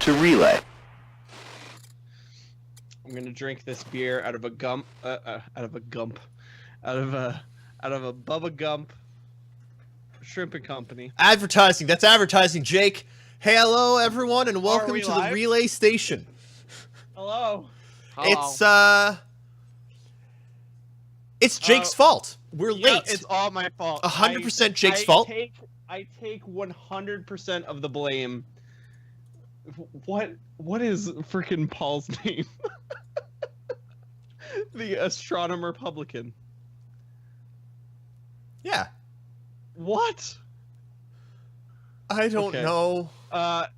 to Relay. I'm gonna drink this beer out of a Bubba Gump Shrimp and Company. Advertising. That's advertising, Jake. Hey, hello, everyone, and welcome we to the live? Relay Station. Hello. It's Jake's fault. We're Yep, late. it's all my fault. 100% Jake's fault. I take 100% of the blame. What is freaking Paul's name? The astronomer publican. Yeah. What? I don't Okay. know.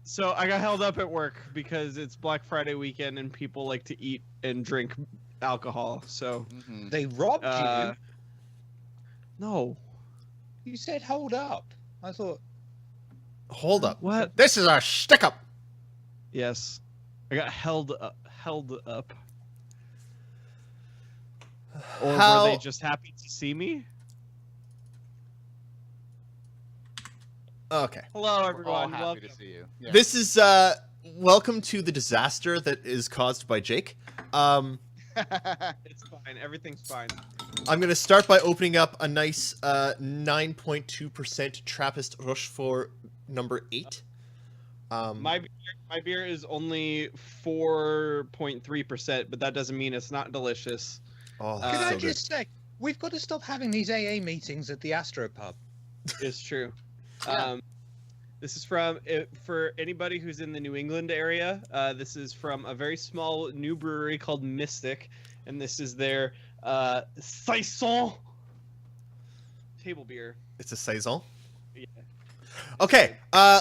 So I got held up at work because it's Black Friday weekend and people like to eat and drink alcohol. So They robbed you. no. You said hold up. I thought. Hold up. What? This is a stick-up. Yes, I got held up. Or How- were they just happy to see me? Okay. Hello, We're all everyone. happy Welcome. to see you. Yeah. This is, welcome to the disaster that is caused by Jake. It's fine. Everything's fine. I'm going to start by opening up a nice 9.2% Trappist Rochefort number 8. My beer is only 4.3%, but that doesn't mean it's not delicious. Oh, Can that's I so good. just say, we've got to stop having these AA meetings at the Astropub. It's true. Yeah. This is for anybody who's in the New England area. This is from a very small new brewery called Mystic, and this is their Saison table beer. It's a saison. Yeah. Okay,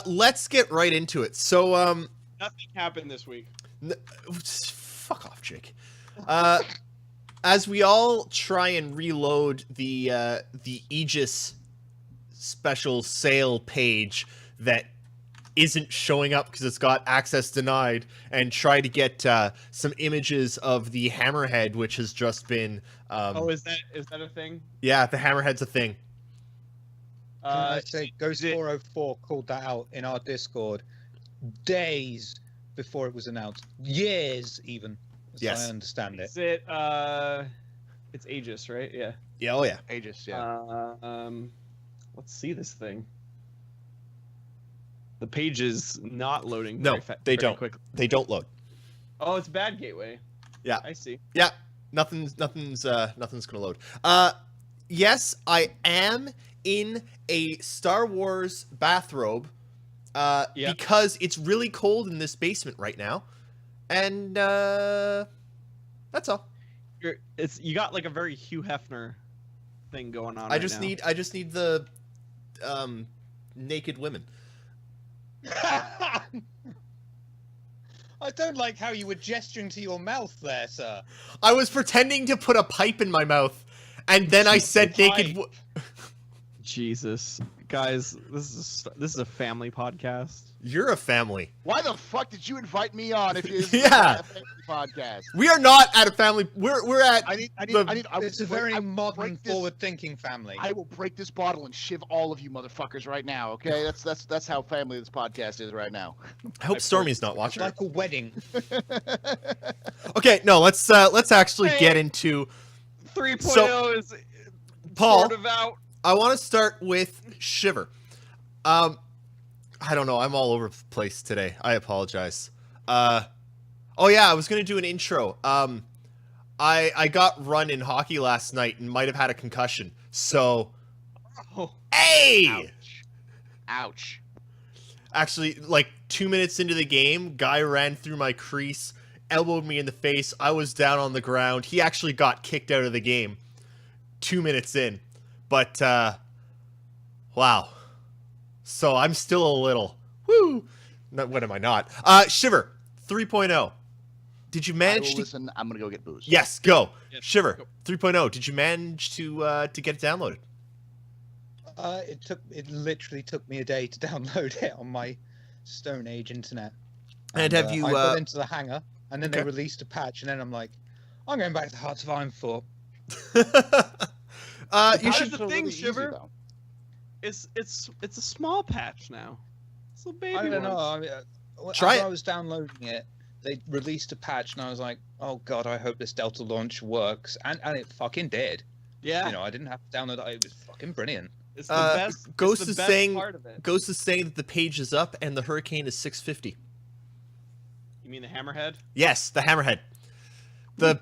let's get right into it. So, Nothing happened this week. fuck off, Jake. As we all try and reload the Aegis special sale page that isn't showing up because it's got access denied, and try to get some images of the Hammerhead, which has just been Is that a thing? yeah, the Hammerhead's a thing. Can I say, is it- Ghost404 called that out in our Discord days before it was announced. Years, even. As Yes. I understand it. Is it it's Aegis, right? Yeah. Yeah, oh yeah. Aegis, yeah. Let's see this thing. The page is not loading. No, they very don't. Quickly. They don't load. Oh, it's Bad Gateway. Yeah. I see. Yeah, nothing's gonna load. Yes, I am in a Star Wars bathrobe, Yeah. because it's really cold in this basement right now, and that's all. You got like a very Hugh Hefner thing going on. I just need the naked women. I don't like how you were gesturing to your mouth there, sir. I was pretending to put a pipe in my mouth, and then I said naked. Jesus, guys, this is a family podcast. You're a family. Why the fuck did you invite me on if you Yeah. a family podcast? We are not at a family. We're at. I need. It's a very modern, forward-thinking family. I will break this bottle and shiv all of you motherfuckers right now. Okay, that's how family this podcast is right now. I hope Stormy's not It's watching. like a wedding. Okay, no, let's actually get into 3.0 is Paul. sort of out. I want to start with Shiver. I don't know. I'm all over the place today. I apologize. Oh yeah, I was gonna do an intro. I got run in hockey last night and might have had a concussion. So, Oh, hey! Ouch. Ouch. Actually, like 2 minutes into the game, guy ran through my crease, elbowed me in the face. I was down on the ground. He actually got kicked out of the game 2 minutes in. But, wow. So I'm still a little, woo. What am I not? Shiver, 3.0. Did you manage to... Listen, I'm gonna go get booze. Yes, go. Yes, Shiver, go. 3.0. Did you manage to get it downloaded? It literally took me a day to download it on my Stone Age internet. And have you... I got into the hangar, and then they okay. released a patch, and then I'm like, I'm going back to the Hearts of Iron 4. you Here's should... the thing, Shiver. It's a small patch now. It's a baby I don't one. know. I mean, Try As it. I was downloading it, they released a patch, and I was like, "Oh God, I hope this Delta launch works," and it fucking did. Yeah, You know, I didn't have to download it. It was fucking brilliant. it's the best. Ghost it's the is best saying part of it. Ghost is saying that the page is up and the Hurricane is 650. You mean the Hammerhead? Yes, the Hammerhead. The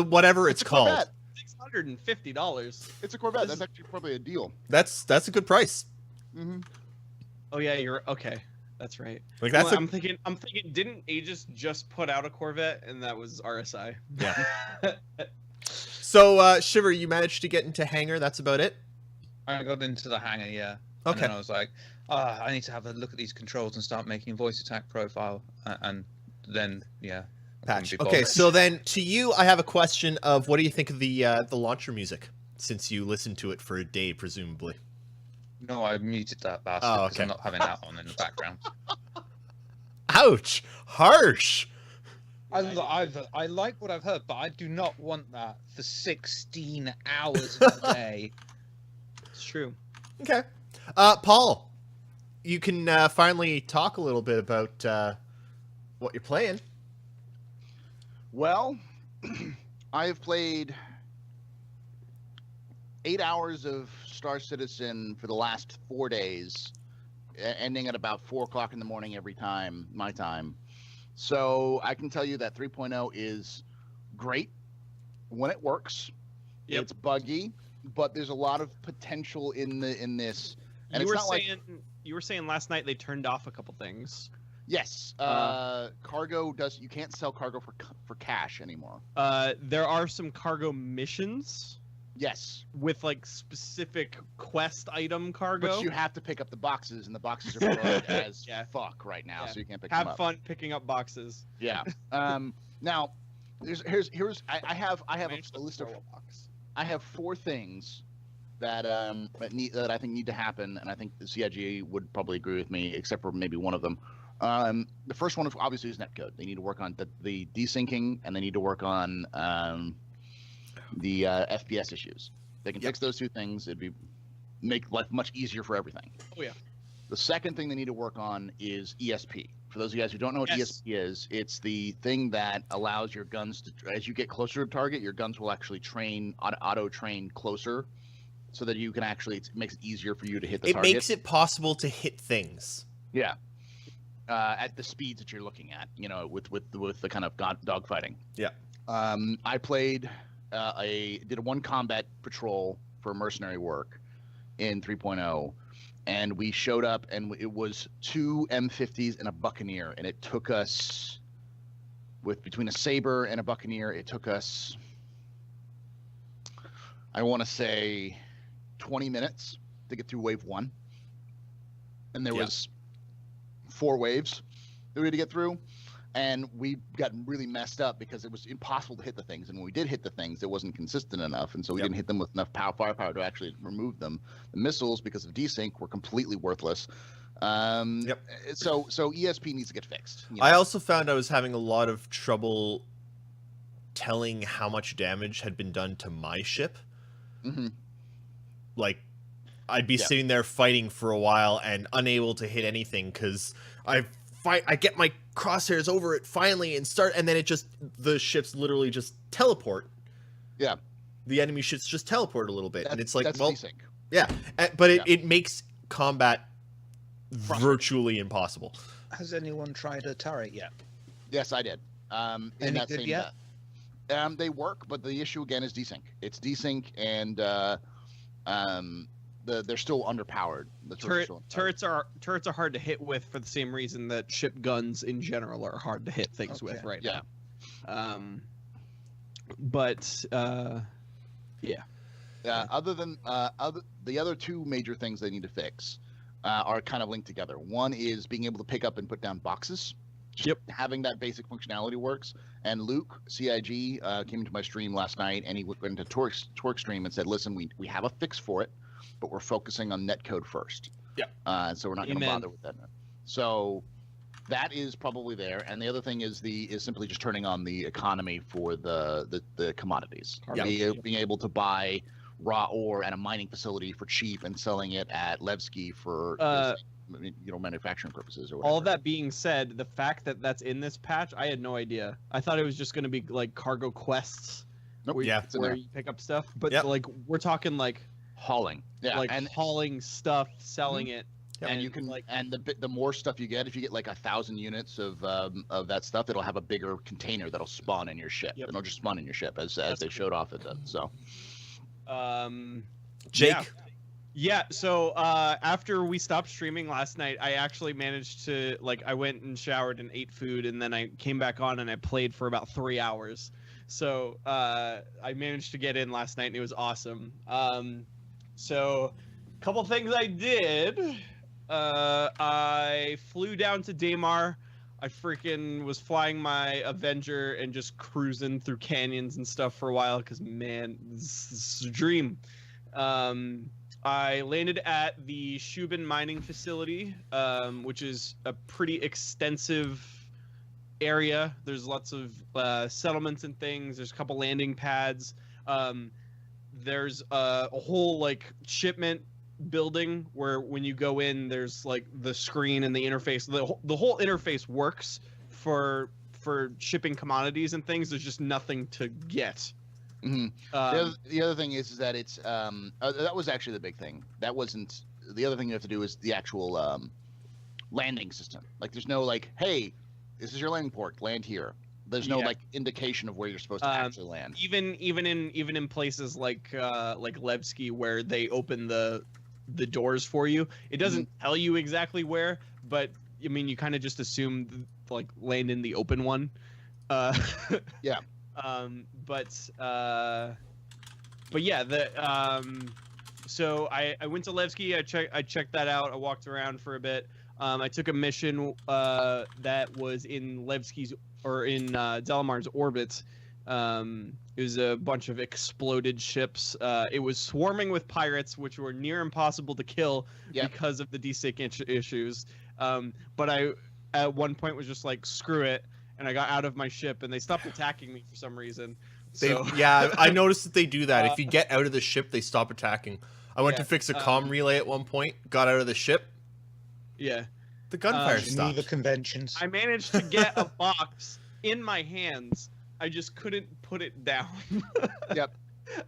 whatever it's a called. Corvette. $650. It's a Corvette. This- That's actually probably a deal. That's a good price. Mm-hmm. Oh yeah, you're okay. That's right. Like that's Well, a, I'm thinking. Didn't Aegis just put out a Corvette, and that was RSI? Yeah. So Shiver, you managed to get into hangar. That's about it. I got into the hangar, yeah. And Okay. then I was like, I need to have a look at these controls and start making a voice attack profile. And then, yeah. I couldn't Patch. be Okay, bothered. so then to you, I have a question of what do you think of the launcher music? Since you listened to it for a day, presumably. No, I muted that bastard Oh, because okay. I'm not having that on in the background. Ouch! Harsh. I like what I've heard, but I do not want that for 16 hours a day. It's true. Okay. Paul, you can finally talk a little bit about what you're playing. Well, I have played 8 hours of Star Citizen for the last 4 days, ending at about 4 o'clock in the morning every time, my time. So I can tell you that 3.0 is great when it works. Yep. It's buggy, but there's a lot of potential in this. And You it's were not like saying you were saying last night they turned off a couple things. yes, cargo does. You can't sell cargo for cash anymore. There are some cargo missions Yes, with like specific quest item cargo. but you have to pick up the boxes, and the boxes are broke as Yeah. fuck right now, Yeah. so you can't pick them Have up. fun picking up boxes. Yeah. Now, I have Manage a to list of throw a box. I have 4 things that I think need to happen, and I think the CIG would probably agree with me, except for maybe one of them. The first one obviously is netcode. They need to work on the desyncing, and they need to work on the FPS issues. They can fix those 2 things. Make life much easier for everything. Oh yeah. The second thing they need to work on is ESP. For those of you guys who don't know what Yes. ESP is, it's the thing that allows your guns to, as you get closer to target, your guns will actually auto train closer, so that you can actually, it makes it easier for you to hit the It target. makes it possible to hit things. Yeah. At the speeds that you're looking at, with the kind of dog fighting. Yeah. I played did a 1 combat patrol for mercenary work in 3.0, and we showed up, and it was 2 M50s and a Buccaneer, and it took us, between a Saber and a Buccaneer, it took us, I want to say, 20 minutes to get through wave 1, and there was 4 waves that we had to get through. And we got really messed up because it was impossible to hit the things. And when we did hit the things, it wasn't consistent enough. And so we didn't hit them with enough firepower to actually remove them. The missiles, because of desync, were completely worthless. So ESP needs to get fixed. I also found I was having a lot of trouble telling how much damage had been done to my ship. Mm-hmm. Like, I'd be sitting there fighting for a while and unable to hit anything because I get my crosshairs over it finally and then the ships literally just teleport. Yeah. The enemy ships just teleport a little bit, and it's like, that's well, desync. yeah, but it makes combat virtually impossible. Has anyone tried a turret yet? Yes, I did. In Any that good same yet? They work, but the issue again is desync. It's desync, and they're still underpowered. The Turrets are hard to hit with for the same reason that ship guns in general are hard to hit things with right Yeah. now. Other than the other 2 major things they need to fix are kind of linked together. One is being able to pick up and put down boxes. Just having that basic functionality works. And Luke, CIG, came into my stream last night, and he went into Torque's stream and said, listen, we have a fix for it, but we're focusing on netcode first. Yeah. So we're not going to bother with that. So that is probably there. And the other thing is simply just turning on the economy for the commodities. Being able to buy raw ore at a mining facility for cheap and selling it at Levski for manufacturing purposes or whatever. All that being said, the fact that that's in this patch, I had no idea. I thought it was just going to be like cargo quests. Nope. Where, Yeah. you, where you pick up stuff, but Yep. like we're talking like hauling. Yeah, like and hauling stuff, selling it, and you can like and the more stuff you get, if you get like 1,000 units of that stuff, it'll have a bigger container that'll spawn in your ship. Yep. It'll just spawn in your ship as That's they showed off it does. So Jake. Yeah, so after we stopped streaming last night, I actually managed to I went and showered and ate food, and then I came back on and I played for about 3 hours. So I managed to get in last night and it was awesome. So a couple things I did. I flew down to Daymar. I freaking was flying my Avenger and just cruising through canyons and stuff for a while because, man, this is a dream. I landed at the Shubin mining facility, which is a pretty extensive area. There's lots of settlements and things. There's a couple landing pads. There's a whole shipment building where when you go in, there's the screen and the interface. The whole interface works for shipping commodities and things. There's just nothing to get. Mm-hmm. The other thing is that it's that was actually the big thing. That wasn't the other thing you have to do is the actual landing system. There's no hey, this is your landing port, land here. There's no indication of where you're supposed to actually land. Even in places like Levski where they open the doors for you, it doesn't tell you exactly where, but I mean you kind of just assume land in the open one. Yeah. But yeah, so I went to Levski. I checked that out. I walked around for a bit. I took a mission that was in Levski's or in Delamar's orbit. It was a bunch of exploded ships. It was swarming with pirates, which were near impossible to kill because of the desync issues. But I at one point was just screw it. And I got out of my ship, and they stopped attacking me for some reason. Yeah, I noticed that they do that. If you get out of the ship, they stop attacking. I went to fix a comm relay at one point, got out of the ship. Yeah. The gunfire Knew stopped. the conventions. I managed to get a box in my hands. I just couldn't put it down. Yep.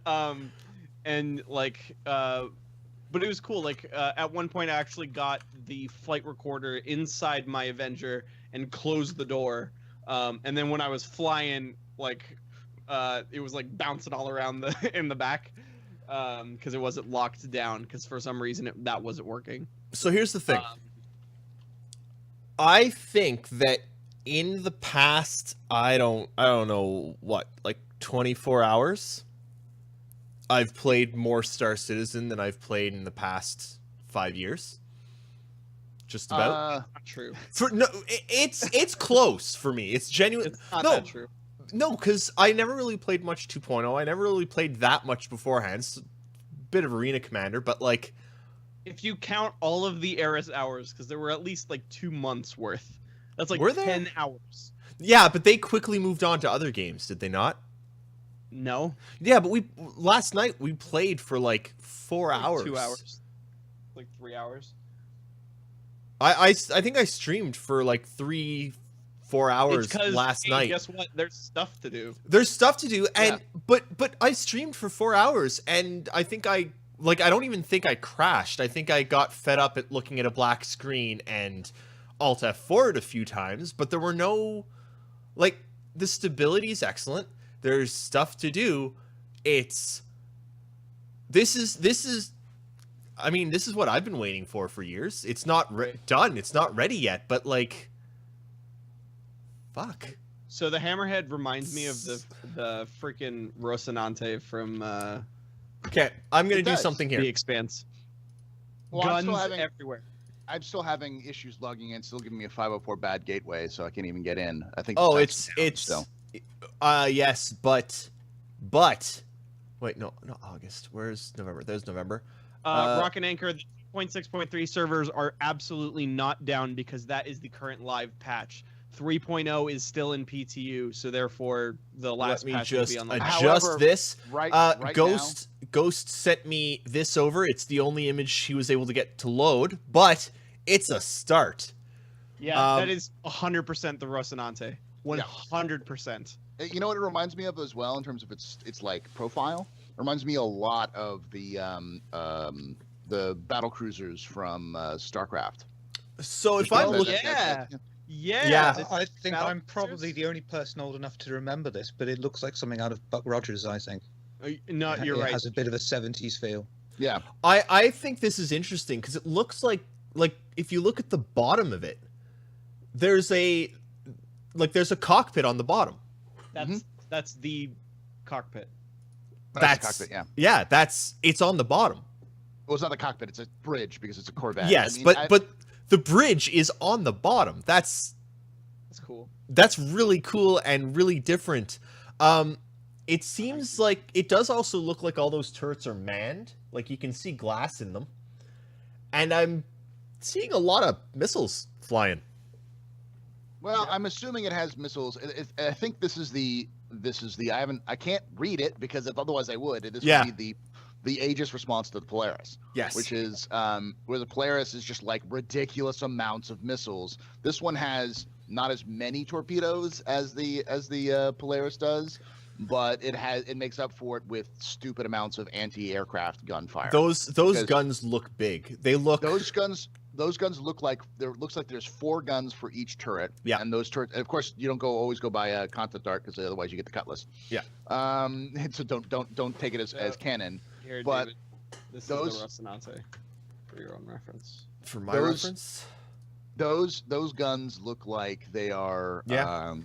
And but it was cool. At one point, I actually got the flight recorder inside my Avenger and closed the door. And then when I was flying, it was bouncing all around in the back, because it wasn't locked down. Because for some reason that wasn't working. So here's the thing. I think that in the past, I don't know what, 24 hours, I've played more Star Citizen than I've played in the past 5 years. Just about. Not true. It's close for me. It's genuine. It's not that true. No, because I never really played much 2.0. I never really played that much beforehand. It's a bit of Arena Commander, but if you count all of the Eris hours, because there were at least 2 months worth. That's Were there? 10 hours. Yeah, but they quickly moved on to other games, did they not? No. Yeah, but last night we played for 4 hours. 2 hours. 3 hours. I think I streamed for 3-4 hours last night. Guess what? There's stuff to do. There's stuff to do, and but I streamed for 4 hours, and I think I don't even think I crashed. I think I got fed up at looking at a black screen and Alt F4'd a few times, but there were no the stability is excellent. There's stuff to do. This is I mean, this is what I've been waiting for years. It's not done. It's not ready yet, but fuck. So the Hammerhead reminds me of the freaking Rocinante from Okay, I'm going It to do does. something here. The Expanse. Well, Guns I'm everywhere. still having issues logging in. Still giving me a 504 bad gateway, so I can't even get in. I think. Oh, that's it's down, yes, but wait, no, not August. Where's November? There's November. Rock and Anchor, the 2.6.3 servers are absolutely not down because that is the current live patch. 3.0 is still in PTU, so therefore the last patch will be on the adjust However, this. right Ghost sent me this over. It's the only image he was able to get to load, but it's a start. Yeah, Um, that is 100% the Rocinante. 100%. You know what it reminds me of as well in terms of its like profile? It reminds me a lot of the battle cruisers from StarCraft. So if Oh, I'm looking, yeah. Yeah. Yeah. this I is think Battle I'm probably Cruisers? the only person old enough to remember this, but it looks like something out of Buck Rogers. I think. No, you're It right. has a bit of a 70s feel. Yeah. I think this is interesting because it looks like if you look at the bottom of it, there's a cockpit on the bottom. That's the cockpit. That's the cockpit, yeah. Yeah, it's on the bottom. Well, it's not a cockpit; it's a bridge because it's a Corvette. Yes, I mean, but the bridge is on the bottom. That's cool. That's really cool and really different. It seems like it does also look like all those turrets are manned. Like you can see glass in them, and I'm seeing a lot of missiles flying. Well, I'm assuming it has missiles. I think this is the. I can't read it because if otherwise I would. This would be the Aegis response to the Polaris. Yes. Which is where the Polaris is just like ridiculous amounts of missiles. This one has not as many torpedoes as the Polaris does, but it makes up for it with stupid amounts of anti-aircraft gunfire. Those guns look big. They look Those guns look like there's 4 guns for each turret. Yeah. And those turrets, of course, you don't always go by a concept art because otherwise you get the Cutlass. Yeah. So don't take it as canon. Here, But David, this those- is the Rocinante for your own reference. for my those- reference. Those guns look like they are. Yeah.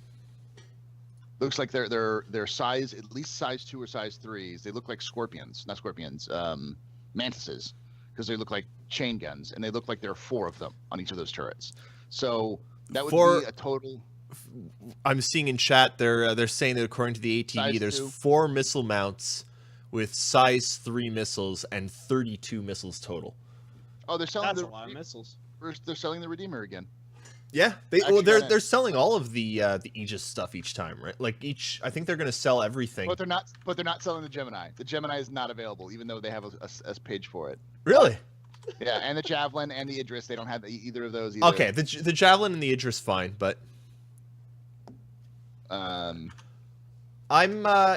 Looks like they're size at least size 2 or size 3s. They look like not scorpions, mantises, because they look like chain guns, and they look like there are 4 of them on each of those turrets. So that would be a total. I'm seeing in chat they're saying that according to the ATV, Size there's 2. 4 missile mounts with size 3 missiles and 32 missiles total. Oh, they're selling That's the a lot of missiles. they're selling the Redeemer again. Yeah, Actually, they're selling all of the Aegis stuff each time, right? Like I think they're going to sell everything. But they're not selling the Gemini. The Gemini is not available, even though they have a page for it. Really? Yeah, and the Javelin and the Idris, they don't have either of those either. Okay, the Javelin and the Idris fine, but I'm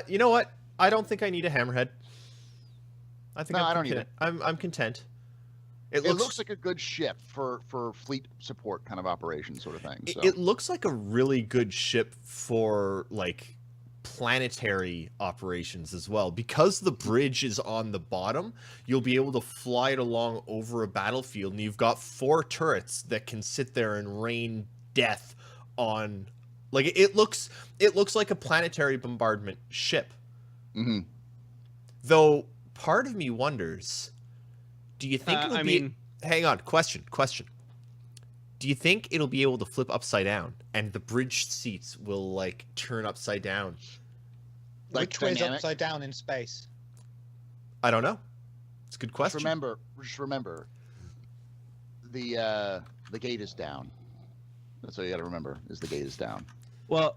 you know what? I don't think I need a Hammerhead. I think I don't either. I'm content. It looks like a good ship for fleet support kind of operation sort of thing. So. It looks like a really good ship for like planetary operations as well. Because the bridge is on the bottom, you'll be able to fly it along over a battlefield, and you've got 4 turrets that can sit there and rain death on. Like it looks like a planetary bombardment ship. Mm-hmm. Though part of me wonders, do you think it'll be... Hang on, question. Do you think it'll be able to flip upside down and the bridge seats will like turn upside down? Like Which way is dynamic? upside down in space? I don't know. It's a good question. Just remember, the gate is down. That's all you got to remember: is the gate is down. Well,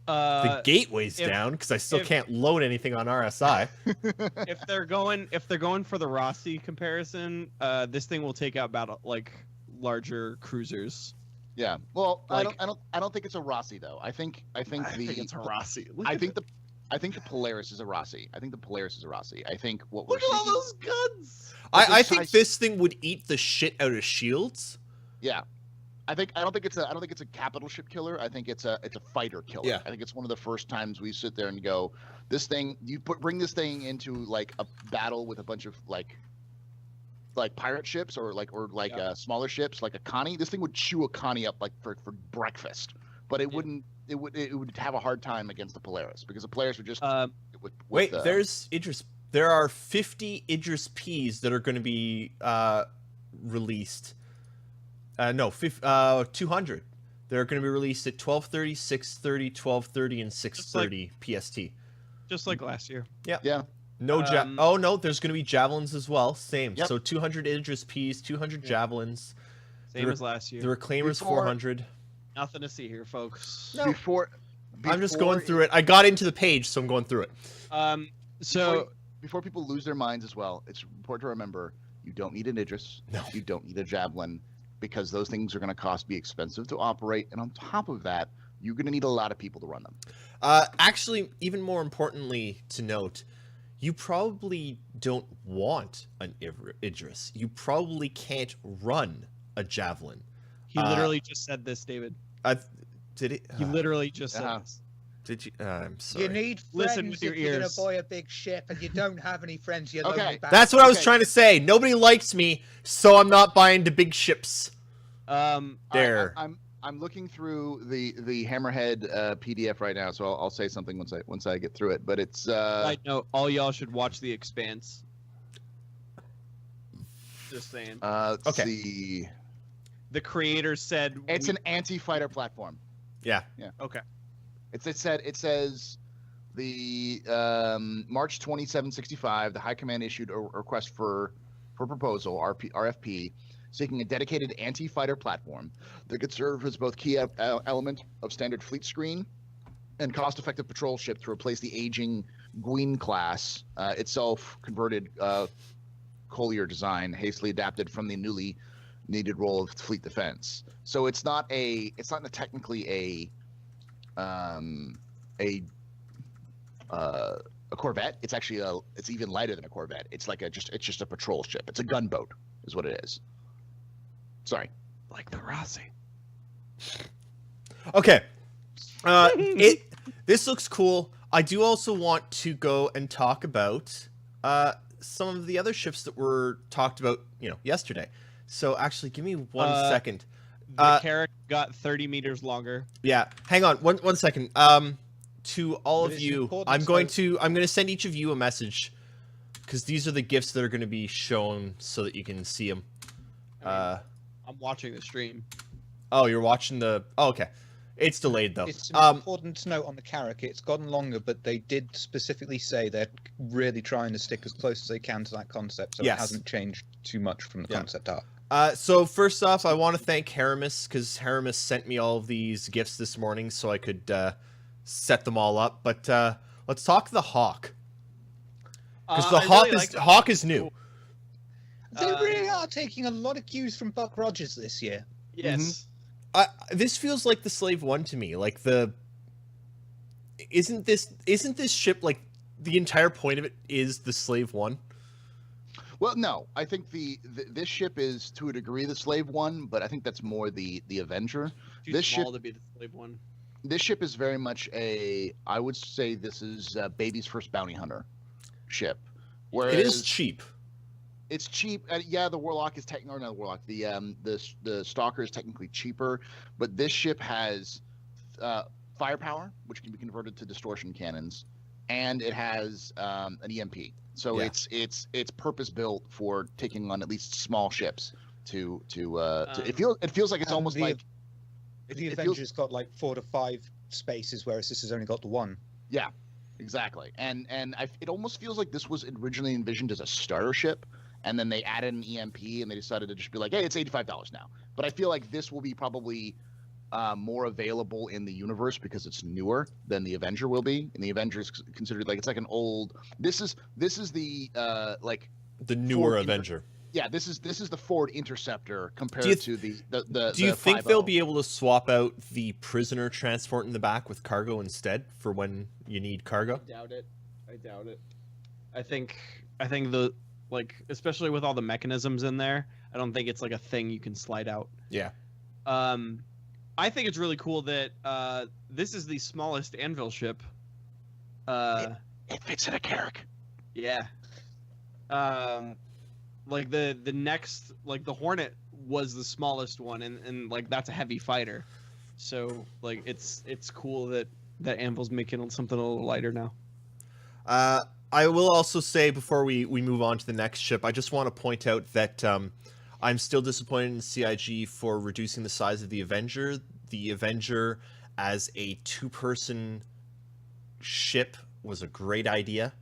The gateway's if- down because I still if- can't load anything on RSI. if they're going for the Rossi comparison, this thing will take out about like larger cruisers. Yeah. Well, Like- I don't think it's a Rossi though. I think it's a Rossi. I think the Polaris is a Rossi. I think what we're Look at all seeing. those guns. I the think size- this thing would eat the shit out of shields. Yeah. I don't think it's a capital ship killer. I think it's a fighter killer. Yeah. I think it's one of the first times we sit there and go, this thing bring this thing into like a battle with a bunch of like pirate ships or smaller ships like a Connie. This thing would chew a Connie up like for breakfast. But it wouldn't it would have a hard time against the Polaris because the Polaris would just Wait, there's Idris. There are 50 Idris Ps that are going to be released. 200. They're going to be released at 12:30, 6:30, 12:30, and 6:30 PST. Just like last year. Yeah. No oh no, there's going to be javelins as well. Same. Yep. So 200 Idris Ps, 200 javelins. Same as last year. The Reclaimers Before- 400. Nothing to see here, folks. No. Before I'm just going through it. I got into the page, so I'm going through it. So before people lose their minds as well, it's important to remember you don't need an Idris. No. You don't need a Javelin. because those things are going to be expensive to operate, and on top of that, you're going to need a lot of people to run them. Actually, even more importantly to note, you probably don't want an Idris. You probably can't run a Javelin. He literally just said this, David. Did it? He literally just said Yeah. this. Did you? I'm sorry. You need friends Listen with your if you're ears. gonna buy a big ship, and you don't have any friends. You're Okay. lonely bastard. That's what I was Okay. trying to say. Nobody likes me, so I'm not buying the big ships. There. I'm looking through the Hammerhead PDF right now, so I'll say something once I get through it. But it's Side note: all y'all should watch The Expanse. Just saying. let's Okay. see. The creator said It's an anti-fighter platform. Yeah. okay. It says the March 2765, the High Command issued a request for proposal, RFP, seeking a dedicated anti-fighter platform that could serve as both key element of standard fleet screen and cost-effective patrol ship to replace the aging Gwyn class, itself converted Collier design, hastily adapted from the newly needed role of fleet defense. So it's not technically a Corvette. It's actually it's even lighter than a Corvette. It's like it's just a patrol ship. It's a gunboat, is what it is. Sorry. Like the Rossi. Okay. This looks cool. I do also want to go and talk about some of the other ships that were talked about, yesterday. So actually, give me 1 second. The Carrack got 30 meters longer. Yeah, hang on, one second. To all But of it's you, important I'm going to- to send each of you a message because these are the gifts that are going to be shown so that you can see them. I'm watching the stream. Oh, you're watching the. Oh, okay. It's delayed though. It's important to note on the Carrack, it's gotten longer, but they did specifically say they're really trying to stick as close as they can to that concept, so Yes. it hasn't changed too much from the Yeah. concept art. So first off, I want to thank Haramis because Haramis sent me all of these gifts this morning so I could set them all up. But let's talk the Hawk because the Hawk is new. They really are taking a lot of cues from Buck Rogers this year. Yes. This feels like the Slave One to me. Like isn't this ship like the entire point of it is the Slave One? Well, no, I think this ship is to a degree the Slave One, but I think that's more the Avenger. Too This small ship- to be the slave one. This ship is very much I would say this is Baby's first bounty hunter ship. Whereas It is cheap. it's cheap. Yeah, the Warlock is technically, or not the Warlock. The Stalker is technically cheaper, but this ship has firepower, which can be converted to distortion cannons, and it has an EMP. So Yeah. it's purpose built for taking on at least small ships. It feels like it's And almost the- like The it feels- Avenger's got like 4 to 5 spaces, whereas this has only got the 1. yeah, exactly. And it almost feels like this was originally envisioned as a starter ship, and then they added an EMP, and they decided to just be like, hey, it's $85 now. But I feel like this will be probably more available in the universe because it's newer than the Avenger will be. And the Avenger is considered like it's like an old. This is the like The newer Ford Avenger. yeah. This is the Ford Interceptor compared Do you to the Do you the think they'll 5.0. be able to swap out the prisoner transport in the back with cargo instead for when you need cargo? I doubt it. I think the especially with all the mechanisms in there, I don't think it's like a thing you can slide out. Yeah. I think it's really cool that this is the smallest anvil ship. It fits in a Carrack. Yeah. Like the next, like the Hornet was the smallest one, and like that's a heavy fighter. So like it's cool that Anvil's making something a little lighter now. I will also say before we move on to the next ship, I just want to point out that I'm still disappointed in CIG for reducing the size of the Avenger. The Avenger as a two-person ship was a great idea.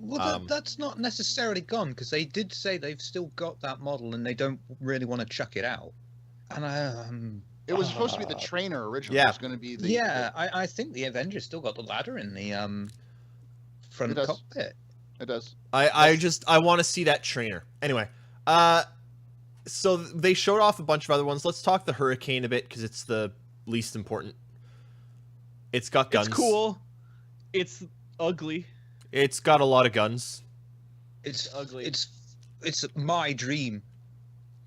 Well, that's not necessarily gone, because they did say they've still got that model and they don't really want to chuck it out. And It was supposed to be the trainer originally. Yeah. It was going to be the I think the Avenger's still got the ladder in the front It does. cockpit. It does. I want to see that trainer. Anyway, So they showed off a bunch of other ones. Let's talk the Hurricane a bit because it's the least important. It's got guns. It's cool. It's ugly. It's got a lot of guns. It's ugly. It's my dream.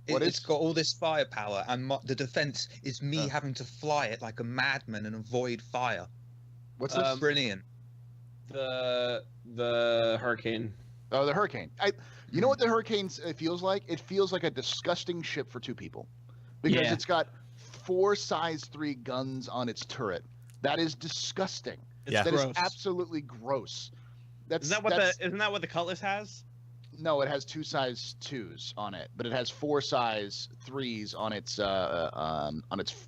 It's Is- got all this firepower, and the defense is me Oh. having to fly it like a madman and avoid fire. What's Um, this? Brilliant. The Hurricane. Oh, the Hurricane. You know what the Hurricane feels like? It feels like a disgusting ship for two people, because Yeah. it's got 4 size 3 guns on its turret. That is disgusting. It's Yeah. That is gross. absolutely gross. That's Isn't that what the Cutlass has? No, it has 2 size 2s on it, but it has 4 size 3s on its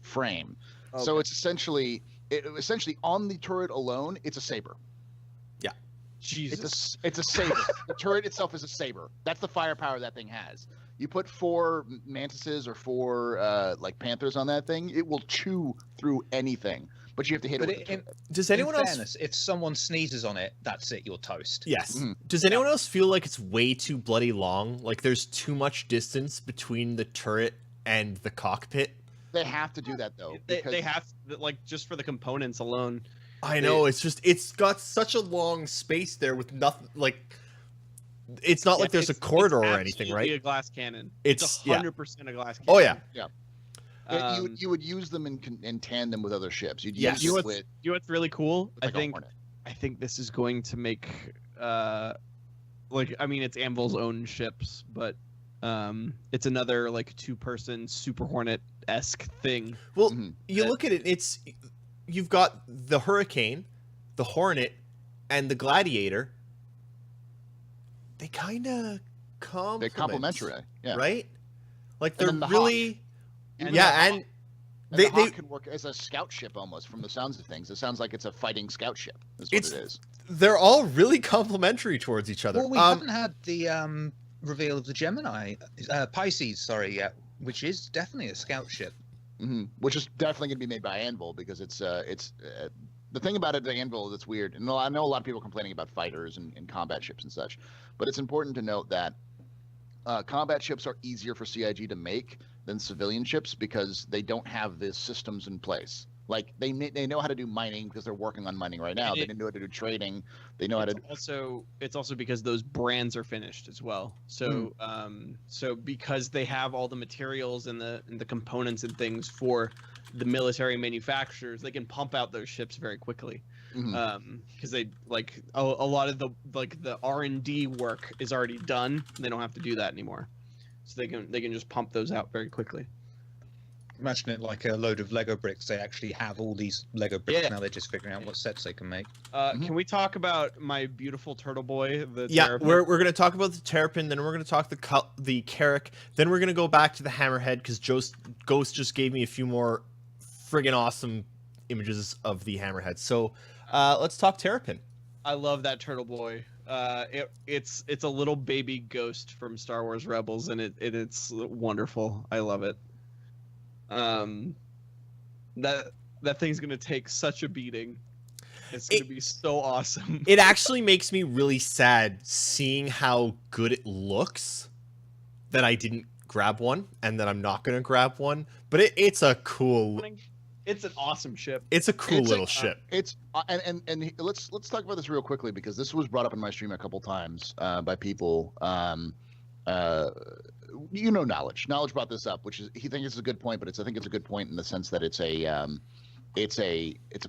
frame. So Okay. it's essentially on the turret alone, it's a saber. Jesus. It's a saber. The turret itself is a saber. That's the firepower that thing has. You put 4 mantises or 4 like panthers on that thing, it will chew through anything. But you have to hit But it with the in, turret. Does in anyone else? fairness, if someone sneezes on it, that's it. You're toast. Yes. Mhm. Does anyone else feel like it's way too bloody long? Like there's too much distance between the turret and the cockpit? They have to do that though. They because have like just for the components alone. I know, it's got such a long space there with nothing, like, it's not like there's a It's corridor or anything, absolutely right? A glass cannon. It's- It's yeah. 100% a glass cannon. Oh, yeah. you would use them in tandem with other ships. You'd Yes. use You know it what's, with you know what's really cool? like a Hornet. I think this is going to make it's Anvil's own ships, but it's another like 2-person Super Hornet-esque thing. Well, Mhm. you look at it, you've got the Hurricane, the Hornet, and the Gladiator. They kind of They're complementary. Yeah. right? Like And they're then the really, Even yeah, the Hawk- and And they, the Hawk they can work as a scout ship almost from the sounds of things. It sounds like it's a fighting scout ship. Is what It's- it is. they're all really complementary towards each other. Well, we haven't had the reveal of the Gemini, Pisces, sorry, yet, which is definitely a scout ship. Which is definitely going to be made by Anvil because it's the thing about it, the Anvil, that's weird. And I know a lot of people complaining about fighters and combat ships and such, but it's important to note that combat ships are easier for CIG to make than civilian ships because they don't have the systems in place. Like they know how to do mining because they're working on mining right now. And They didn't know how to do trading. They know how to. It's also because those brands are finished as well. So so because they have all the materials and the components and things for the military manufacturers, they can pump out those ships very quickly. Mhm. Because they like a lot of the R&D work is already done. They don't have to do that anymore. So they can just pump those out very quickly. Imagine it like a load of Lego bricks. They actually have all these Lego bricks Yeah. now. They're just figuring out what sets they can make. Mhm. Can we talk about my beautiful turtle boy? The Yeah, Terrapin? we're going to talk about the Terrapin, then we're going to talk the Carrack, then we're going to go back to the Hammerhead because Ghost just gave me a few more friggin' awesome images of the Hammerhead. So let's talk Terrapin. I love that turtle boy. It's a little baby ghost from Star Wars Rebels, and it's wonderful. I love it. That thing's gonna take such a beating. It's gonna be so awesome. It actually makes me really sad seeing how good it looks that I didn't grab one and that I'm not going to grab one. But it's a cool, It's an awesome ship. it's a cool It's a- little ship. It's and let's talk about this real quickly because this was brought up in my stream a couple times by people. Knowledge brought this up, which is he thinks it's a good point, but I think it's a good point in the sense that it's a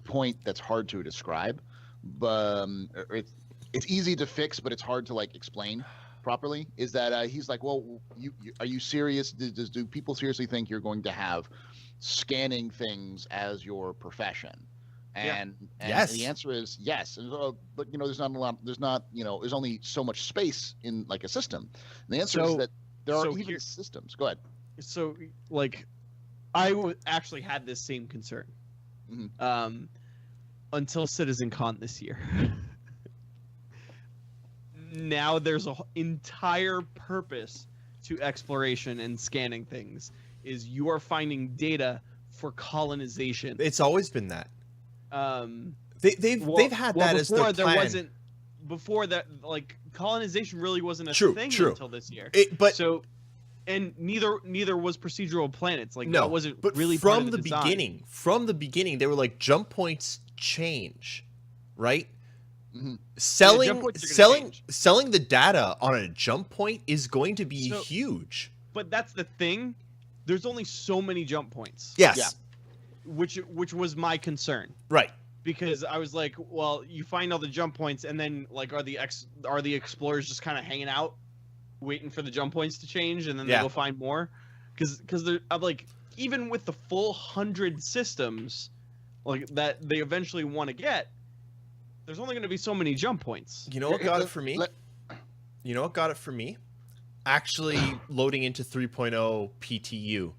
point that's hard to describe, but it's easy to fix, but it's hard to like explain properly. Is that he's like, well, are you serious? Do people seriously think you're going to have scanning things as your profession? And Yes. the answer is yes. And, but there's not a lot. There's only so much space in like a system. And the answer is that there are so even here- systems. Go ahead. So like, I actually had this same concern. Mhm. Until CitizenCon this year. Now there's an entire purpose to exploration and scanning things. Is you are finding data for colonization. It's always been that. They've had that as their before plan. there wasn't. Before that, like colonization really wasn't a True, thing true. until this year. But So and neither was Procedural Planets. Like No, that wasn't but really part from of the design. beginning, they were like jump points change, right? Mhm. jump points are gonna change. Selling the data on a jump point is going to be So- huge. But that's the thing. There's only so many jump points. Yes, Yeah. Which was my concern. right. Because I was like, well, you find all the jump points, and then like, are the explorers just kind of hanging out, waiting for the jump points to change, and then Yeah. they go find more? Because they're I'm like, even with the full 100 systems, like that they eventually want to get, there's only going to be so many jump points. You know what got it for me? You know what got it for me? Actually loading into 3.0 PTU.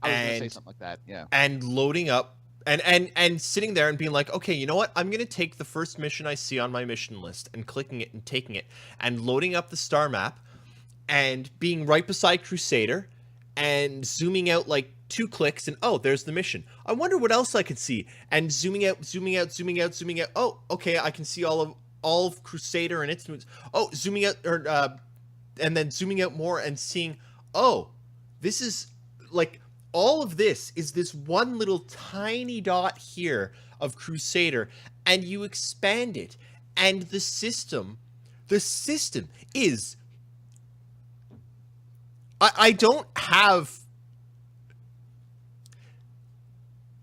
I was gonna say and something like that. Yeah. and loading up and sitting there and being like, okay, you know what? I'm gonna take the first mission I see on my mission list and clicking it and taking it and loading up the star map and being right beside Crusader and zooming out like 2 clicks and oh, there's the mission. I wonder what else I could see. And zooming out. Oh, okay, I can see all of Crusader and its moves. Oh, zooming out and then zooming out more and seeing, oh, this is like all of this is this one little tiny dot here of Crusader, and you expand it, and the system is. I don't have.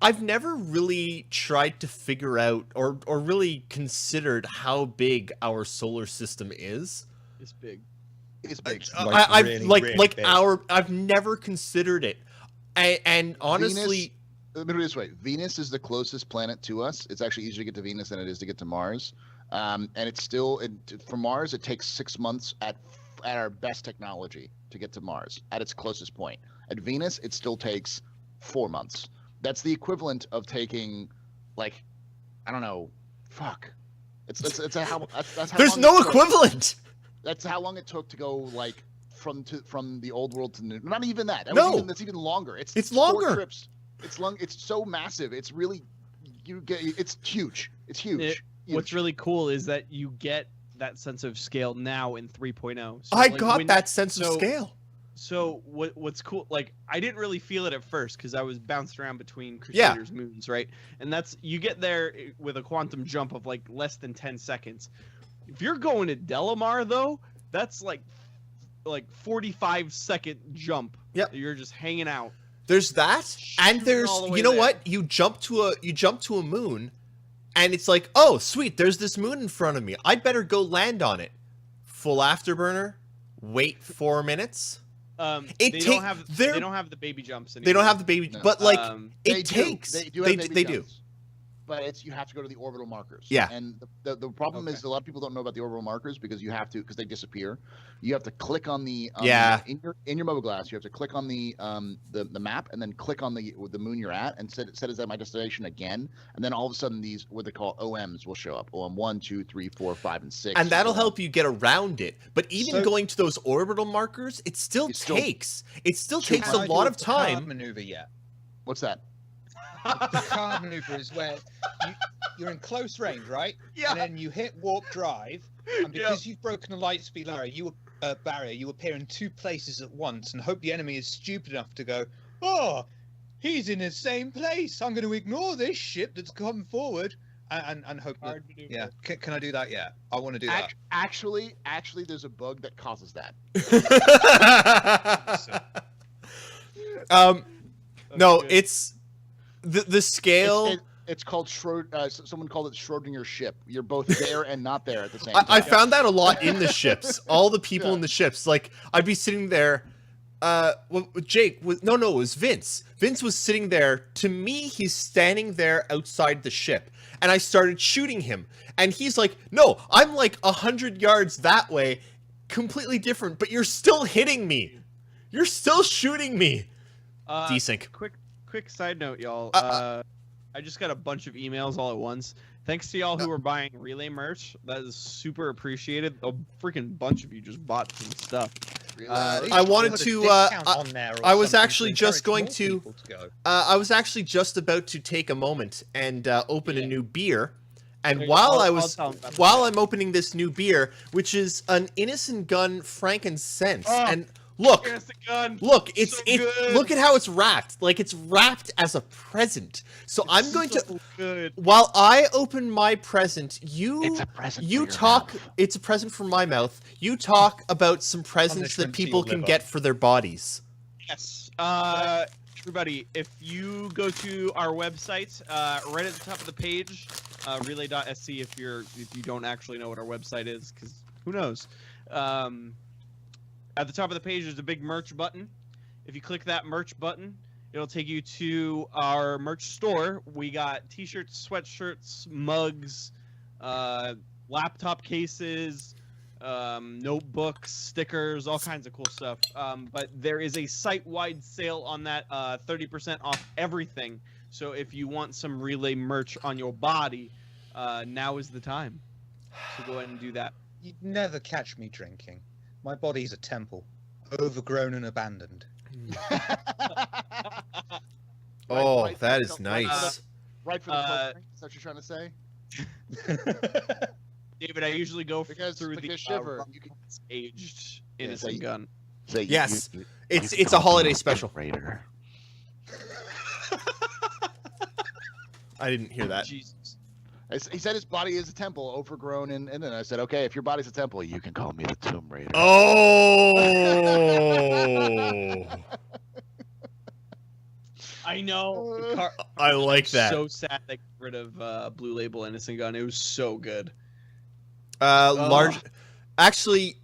I've never really tried to figure out or really considered how big our solar system is. It's big. It's big. I've really, like really like big. I've never considered it, and honestly, Let me put it this way: Venus is the closest planet to us. It's actually easier to get to Venus than it is to get to Mars. And it's still for Mars. It takes 6 months at our best technology to get to Mars at its closest point. At Venus, it still takes 4 months. That's the equivalent of taking, like, I don't know, fuck. That's how there's long no it took. equivalent. That's how long it took to go like from the old world to new. Not even that. No. That's even longer. It's 4 longer. trips. It's long. It's so massive. It's really It's huge. It's huge. What's really cool is that you get that sense of scale now in 3.0. So, I like, got when- that sense of so- scale. So what's cool? Like I didn't really feel it at first because I was bounced around between Yeah. Crusader's moons, right? And that's you get there with a quantum jump of like less than 10 seconds. If you're going to Delamar though, that's like 45-second jump. Yep. You're just hanging out. There's that, and Shooting there's all the way you know there. what? You jump to a moon, and it's like, oh sweet, there's this moon in front of me. I'd better go land on it. Full afterburner. Wait 4 minutes. It They take- don't have they're- they don't have the baby jumps anymore. They don't have the baby, No. but like They it do. takes. They do. Have baby They do. jumps. But you have to go to the orbital markers. Yeah. And the problem is a lot of people don't know about the orbital markers because because they disappear. You have to click on the Yeah. in your mobile glass. You have to click on the map and then click on the moon you're at and set as that my destination again. And then all of a sudden these what they call OMs will show up. OM 1, 2, 3, 4, 5, and 6. And that'll so on. help you get around it. But even So- going to those orbital markers, it still It's still- takes So takes Can a I do lot a of Picard time. maneuver yet? What's that? The Picard maneuver is where you're in close range, right? Yeah. And then you hit warp drive, and because you've broken the light speed barrier, you appear in 2 places at once, and hope the enemy is stupid enough to go, "Oh, he's in the same place. I'm going to ignore this ship that's come forward," and hope that. Hard maneuver. Yeah. Can I do that? Yeah, I want to do that. Actually, there's a bug that causes that. No, good. it's the scale. It's called someone called it Schrodinger's ship. You're both there and not there at the same I time. found that a lot in the ships. All the people Yeah. in the ships. Like I'd be sitting there. Well, Jake was it was Vince. Vince was sitting there. To me, he's standing there outside the ship, and I started shooting him. And he's like, "No, I'm like 100 yards that way, completely different. But you're still hitting me. You're still shooting me." Desync. Quick side note, y'all. Uh, I just got a bunch of emails all at once. Thanks to y'all who are buying Relay merch. That is super appreciated. A freaking bunch of you just bought some stuff. Really? I wanted Put a to, discount on there or I was something actually to just going encourage to- more people go. I was actually just about to take a moment and open a Yeah. new beer, and There you go. while I'll- I I'll was tell 'em about while that. I'm opening this new beer, which is an Innocent Gun Frankincense, Oh. and Look, Innocent gun. look, So good. look at how it's wrapped. Like it's wrapped as a present. So I'm going to, So good. while I open my present, It's a present. you for your talk. mouth. It's a present from my mouth. You talk about some presents that Punishment to people your can liver. get for their bodies. Yes. Everybody, if you go to our website, right at the top of the page, relay.sc, if you don't actually know what our website is, because who knows? At the top of the page, there's a big merch button. If you click that merch button, it'll take you to our merch store. We got t-shirts, sweatshirts, mugs, laptop cases, notebooks, stickers, all kinds of cool stuff. But there is a site-wide sale on that, 30% off everything. So if you want some Relay merch on your body, now is the time. So go ahead and do that. You'd never catch me drinking. My body's a temple, overgrown and abandoned. Oh, right, that right, is right, nice. Right for the program, is that what you're trying to say? David, I usually go Because through like the a shiver, you can aged Yeah, innocent so you- gun. say Yes, you it's can a call me holiday the special. Raider. I didn't hear that. Jesus. He said his body is a temple, overgrown, and then I said, okay, if your body's a temple, you can call me the Tomb Raider. Oh, I know. I like that. So sad they got rid of Blue Label Innocent Gun. It was so good. Large. Actually,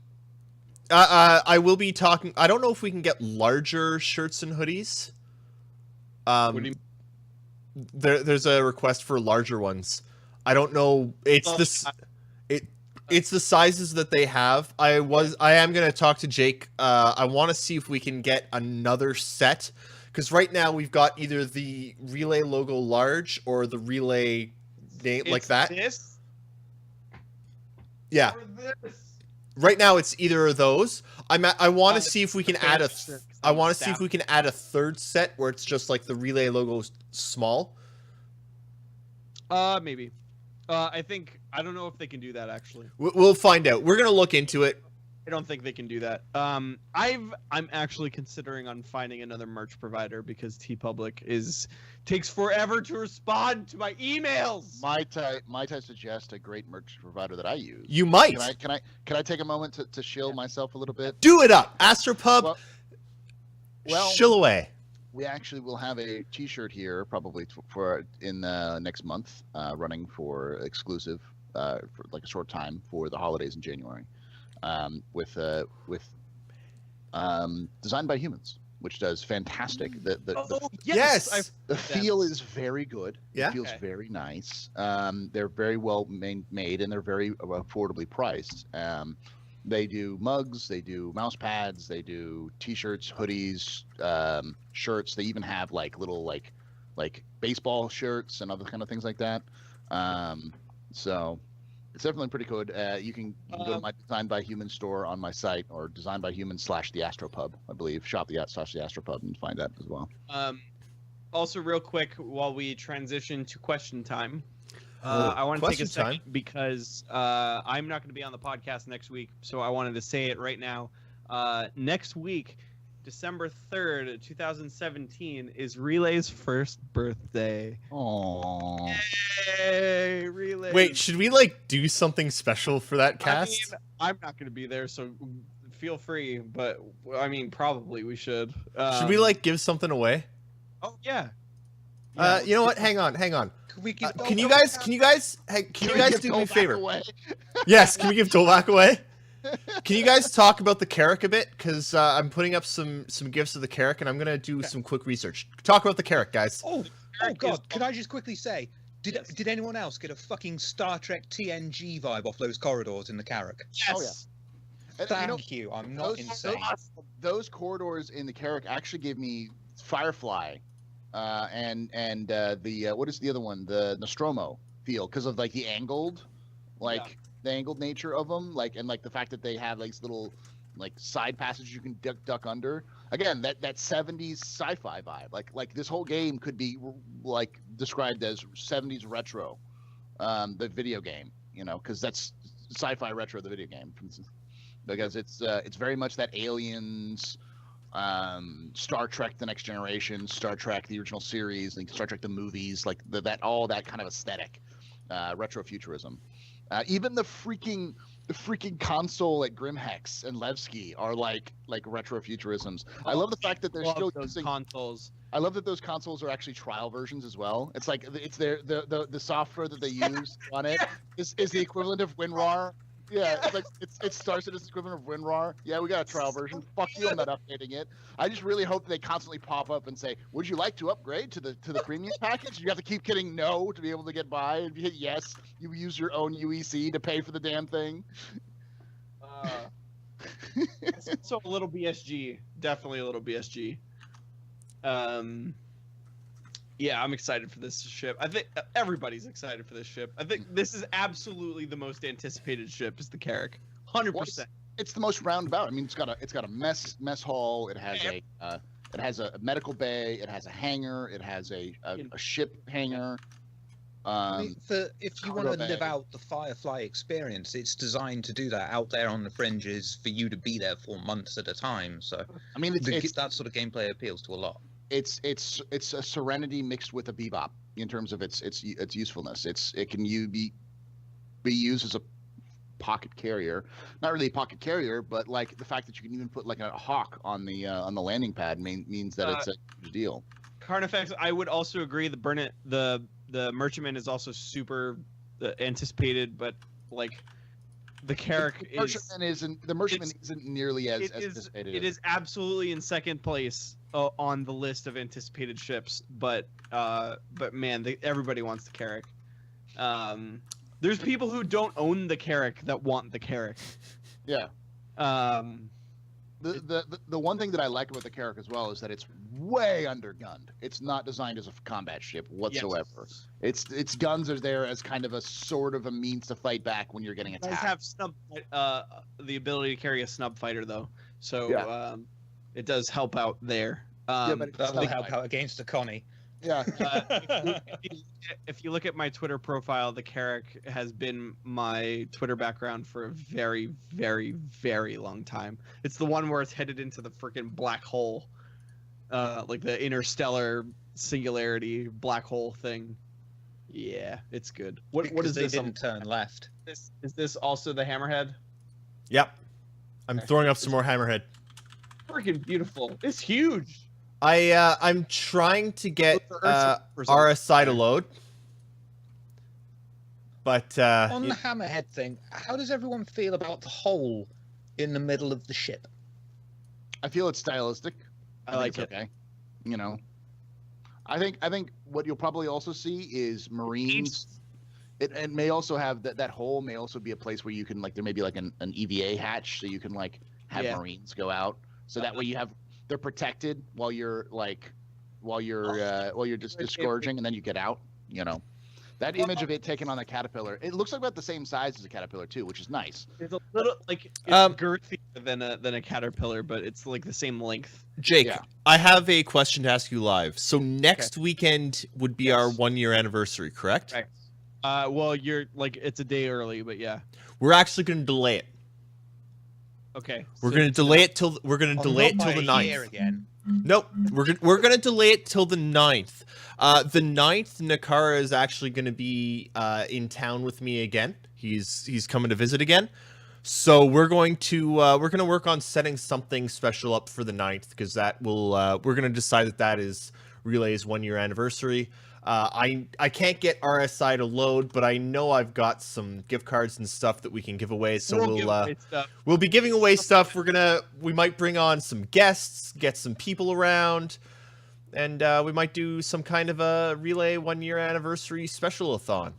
I will be talking. I don't know if we can get larger shirts and hoodies. What do you There's a request for larger ones. I don't know. It's Well, this. It's the sizes that they have. I am gonna talk to Jake. I want to see if we can get another set, because right now we've got either the Relay logo large or the Relay name like It's that. This Yeah. or this. Right now it's either of those. I want to see if we can the add a. third shirt, 'cause I I'm want to see if stabbed. we can add a third set where it's just like the Relay logo small. Maybe. I don't know if they can do that actually. We'll find out. We're gonna look into it. I don't think they can do that. I'm actually considering on finding another merch provider because TeePublic takes forever to respond to my emails. Might I suggest a great merch provider that I use? You might Can I take a moment to shill myself a little bit? do it up. Astropub, Well, shill away. we actually will have a T-shirt here probably for in next month, running for exclusive for like a short time for the holidays in January, with designed by humans, which does fantastic. Yes. The feel is very good. Yeah? It feels Okay. very nice. They're very well made and they're very affordably priced. They do mugs, they do mouse pads, they do T-shirts, hoodies, shirts. They even have like little like baseball shirts and other kind of things like that. So it's definitely pretty good. You can go to my Designed by Human store on my site, or Designed by Human / the Astropub, I believe. Shop the / the Astropub and find that as well. Also, real quick, while we transition to question time, Oh, I want to take a question second time? because I'm not going to be on the podcast next week, so I wanted to say it right now. Next week, December 3rd, 2017, is Relay's first birthday. Oh, Yay, Relay! Wait, should we like do something special for that cast? I mean, I'm not going to be there, so feel free. But I mean, probably we should. Should we like give something away? Oh yeah. You know what? Hang on. Can we give Can you guys do me a favor? Away? Yes, can we give Dolbach away? Can you guys talk about the Carrack a bit? Because I'm putting up some gifts of the Carrack, and I'm gonna do some quick research. Talk about the Carrack, guys. Oh Eric God! is- Could I just quickly say, did anyone else get a fucking Star Trek TNG vibe off those corridors in the Carrack? Yes. Oh, yeah. And, Thank you. I'm not insane. Those corridors in the Carrack actually gave me Firefly, and the what is the other one? The Nostromo feel, because of like the angled, the angled nature of them, and the fact that they have like little like side passages you can duck under. Again, that 70s sci-fi vibe. Like this whole game could be like described as 70s retro, the video game. Because that's sci-fi retro, the video game. Because it's very much that aliens Star Trek: The Next Generation, Star Trek: The Original Series, like Star Trek the movies, like all that kind of aesthetic, retrofuturism. Even the freaking console at Grimhex and Levski are like retrofuturisms. I love the fact that they're still those using consoles. I love that those consoles are actually trial versions as well. It's like it's the software that they use on it is the equivalent of WinRAR. Yeah, it's like it's Star Citizen's equivalent of WinRAR. Yeah, we got a trial version. Fuck you, I'm not updating it. I just really hope they constantly pop up and say, "Would you like to upgrade to the premium package?" You have to keep hitting no to be able to get by. If you hit yes, you use your own UEC to pay for the damn thing. So a little BSG, definitely a little BSG. Yeah, I'm excited for this ship. I think everybody's excited for this ship. I think this is absolutely the most anticipated ship. Is the Carrack, 100%. It's the most roundabout. I mean, it's got a mess hall. It has a medical bay. It has a hangar. It has a ship hangar. I mean, if you want to live out the Firefly experience, it's designed to do that out there on the fringes for you to be there for months at a time. So, I mean, it's that sort of gameplay appeals to a lot. It's a Serenity mixed with a Bebop in terms of its usefulness. It can be used as a pocket carrier, not really a pocket carrier, but like the fact that you can even put like a Hawk on the landing pad means that it's a huge deal. Carnifex, I would also agree. The Merchantman is also super anticipated, but like the Carrack the Merchantman isn't nearly as anticipated. It is absolutely in second place on the list of anticipated ships, but man, everybody wants the Carrack. There's people who don't own the Carrack that want the Carrack. Yeah. The one thing that I like about the Carrack as well is that it's way undergunned. It's not designed as a combat ship whatsoever. Yes. Its guns are there as kind of a sort of a means to fight back when you're getting attacked. It does have the ability to carry a snub fighter though, so it does help out there. But that'll help out against the Connie. Yeah. If you look at my Twitter profile, the Carrack has been my Twitter background for a very, very, very long time. It's the one where it's headed into the freaking black hole, like the interstellar singularity black hole thing. Yeah, it's good. What is they this? Didn't turn left. Is this also the Hammerhead? Yep. I'm throwing up some more Hammerhead. Freaking beautiful. It's huge. I'm trying to get RSI to load, but on the Hammerhead thing, how does everyone feel about the hole in the middle of the ship? I feel it's stylistic. I like it. Okay, you know, I think what you'll probably also see is Marines. It may also have that hole may also be a place where you can like there may be like an EVA hatch so you can like have Marines go out so that way you have. They're protected while you're just disgorging, and then you get out. You know, that image of it taken on a caterpillar. It looks like about the same size as a caterpillar too, which is nice. It's a little like it's girthier than a caterpillar, but it's like the same length. Jake, I have a question to ask you live. So next weekend would be our 1-year anniversary, correct? Right. Well, you're like it's a day early, but yeah. We're actually going to delay it. Okay. We're going to delay it till the 9th. Again. Nope. We're going to delay it till the 9th. The 9th, Nakara is actually going to be in town with me again. He's coming to visit again. So we're going to work on setting something special up for the 9th because that will we're going to decide that is Relay's 1-year anniversary. I can't get RSI to load, but I know I've got some gift cards and stuff that we can give away. So we'll be giving away stuff. We might bring on some guests, get some people around, and we might do some kind of a Relay 1-year anniversary special-a-thon.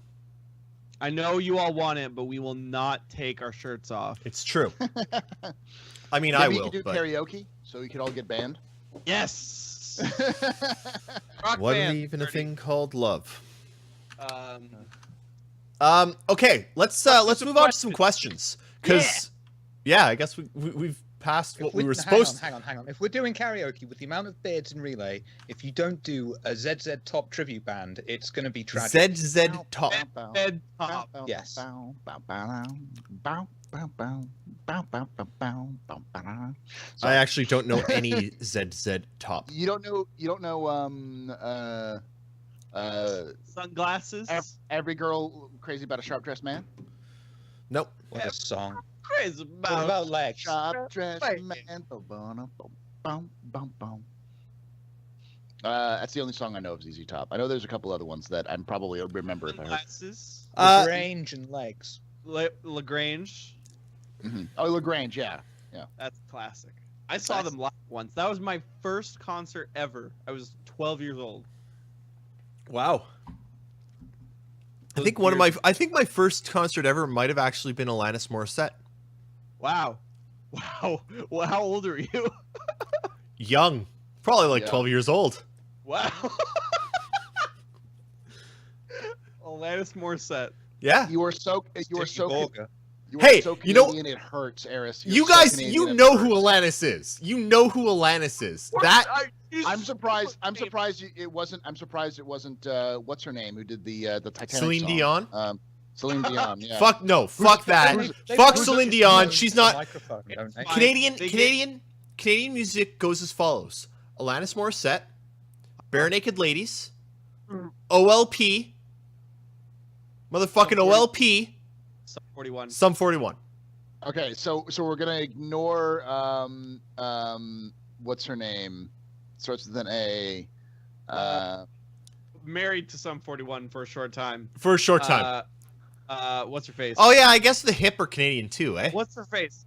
I know you all want it, but we will not take our shirts off. It's true. I mean, Maybe I will. You could do karaoke, so we could all get banned. Yes. What even a thing called love? Okay, let's move on to some questions because I guess we've passed what we were supposed to. Hang on. If we're doing karaoke with the amount of beards in Relay, if you don't do a ZZ Top tribute band, it's going to be tragic. ZZ Top. ZZ Top. Yes. I actually don't know any ZZ Top. You don't know Sunglasses. every girl crazy about a sharp dressed man. Nope. What a song. Crazy What about. about legs? Sharp dressed Right. man. That's the only song I know of ZZ Top. I know there's a couple other ones that I'm probably remember if I heard. Sunglasses. Lagrange and legs. Lagrange. Oh, Lagrange, yeah. That's classic. I saw Classic. them live once. That was my first concert ever. I was 12 years old. Wow. I Those think my first concert ever might have actually been Alanis Morissette. Wow. Wow. Well, how old are you? Young, probably like Yeah. 12 years old. Wow. Alanis Morissette. Yeah. You are so Sticky Canadian, Hey, you know- it hurts, Eris. You guys, you know who Alanis is. You know who Alanis is. That I'm surprised. I'm surprised it wasn't. I'm surprised it wasn't. What's her name? Who did the Titanic Celine song? Dion? Celine Dion. Yeah. Fuck no, fuck that. Fuck Celine Dion. She's not Microphone, don't they? Fine. Canadian. They Canadian music goes as follows: Alanis Morissette, Bare Naked Ladies, OLP, motherfucking OLP, Sum 41. Sum 41. Okay, so we're gonna ignore what's her name? Starts with an A. Married to Sum 41 for a short time. For a short time. What's her face? Oh yeah, I guess the hip are Canadian too, eh? What's her face?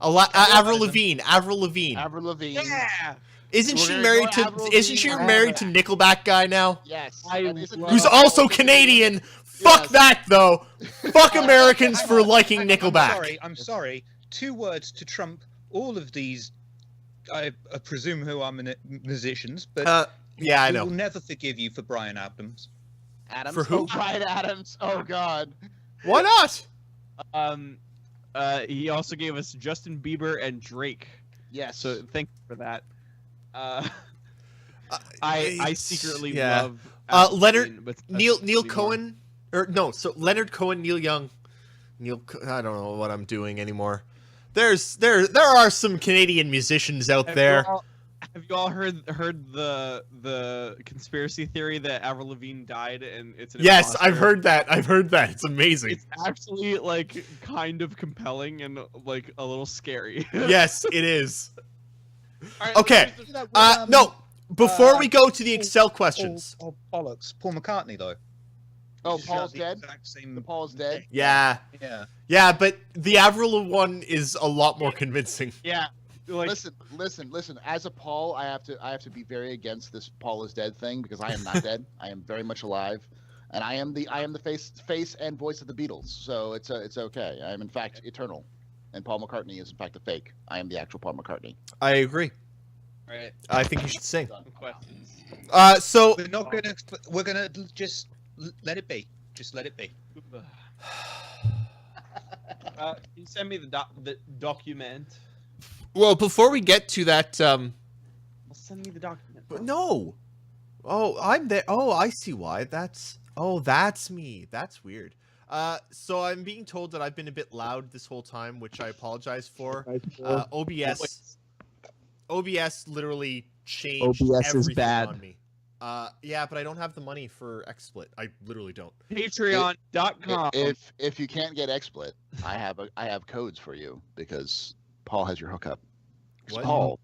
Avril Lavigne. Avril Lavigne. Avril Lavigne. Yeah. Isn't We're she gonna married go to? Avril Isn't she Lavigne. married to Nickelback guy now? Yes. I and isn't love- Who's Nickelback also Canadian? Fuck Yes. that though. Fuck Americans Hang for on, liking hang on, Nickelback. I'm sorry. 2 words to trump all of these. I presume who are musicians, but Yeah, I we will know. never forgive you for Brian Adams. Adams. For who? Oh, Brian Adams. Oh God. Why not? He also gave us Justin Bieber and Drake. Yes. So thank you for that. I secretly yeah. love Leonard- Avril, but Neil anymore. Cohen, or no? So Leonard Cohen, Neil Young, I don't know what I'm doing anymore. There are some Canadian musicians out there. Have you all heard the conspiracy theory that Avril Lavigne died and it's an Yes, imposter? I've heard that. I've heard that. It's amazing. It's actually like kind of compelling and like a little scary. Yes, it is. All right, Okay. let's do No. Before we go to the Excel questions. Oh, bollocks. Paul McCartney, though. Oh, Just Paul's the dead. exact same The Paul's dead. Yeah, Yeah. yeah, but the Avril one is a lot more convincing. Yeah. Like, Listen. As a Paul, I have to be very against this Paul is dead thing because I am not dead. I am very much alive, and I am the face and voice of the Beatles. So it's okay. I am in fact eternal, and Paul McCartney is in fact a fake. I am the actual Paul McCartney. I agree. all right. I think you should sing. Some questions. So We're not gonna. We're gonna just let it be. Just let it be. Can you send me the document? well, before we get to that, Well, send me the document. but no. Oh, I'm there. Oh, I see why. That's me. That's weird. So I'm being told that I've been a bit loud this whole time, which I apologize for. OBS literally changed OBS is everything bad. on me. Yeah, but I don't have the money for XSplit. I literally don't. Patreon.com. If you can't get XSplit, I have codes for you because Paul has your hookup. 'Cause What?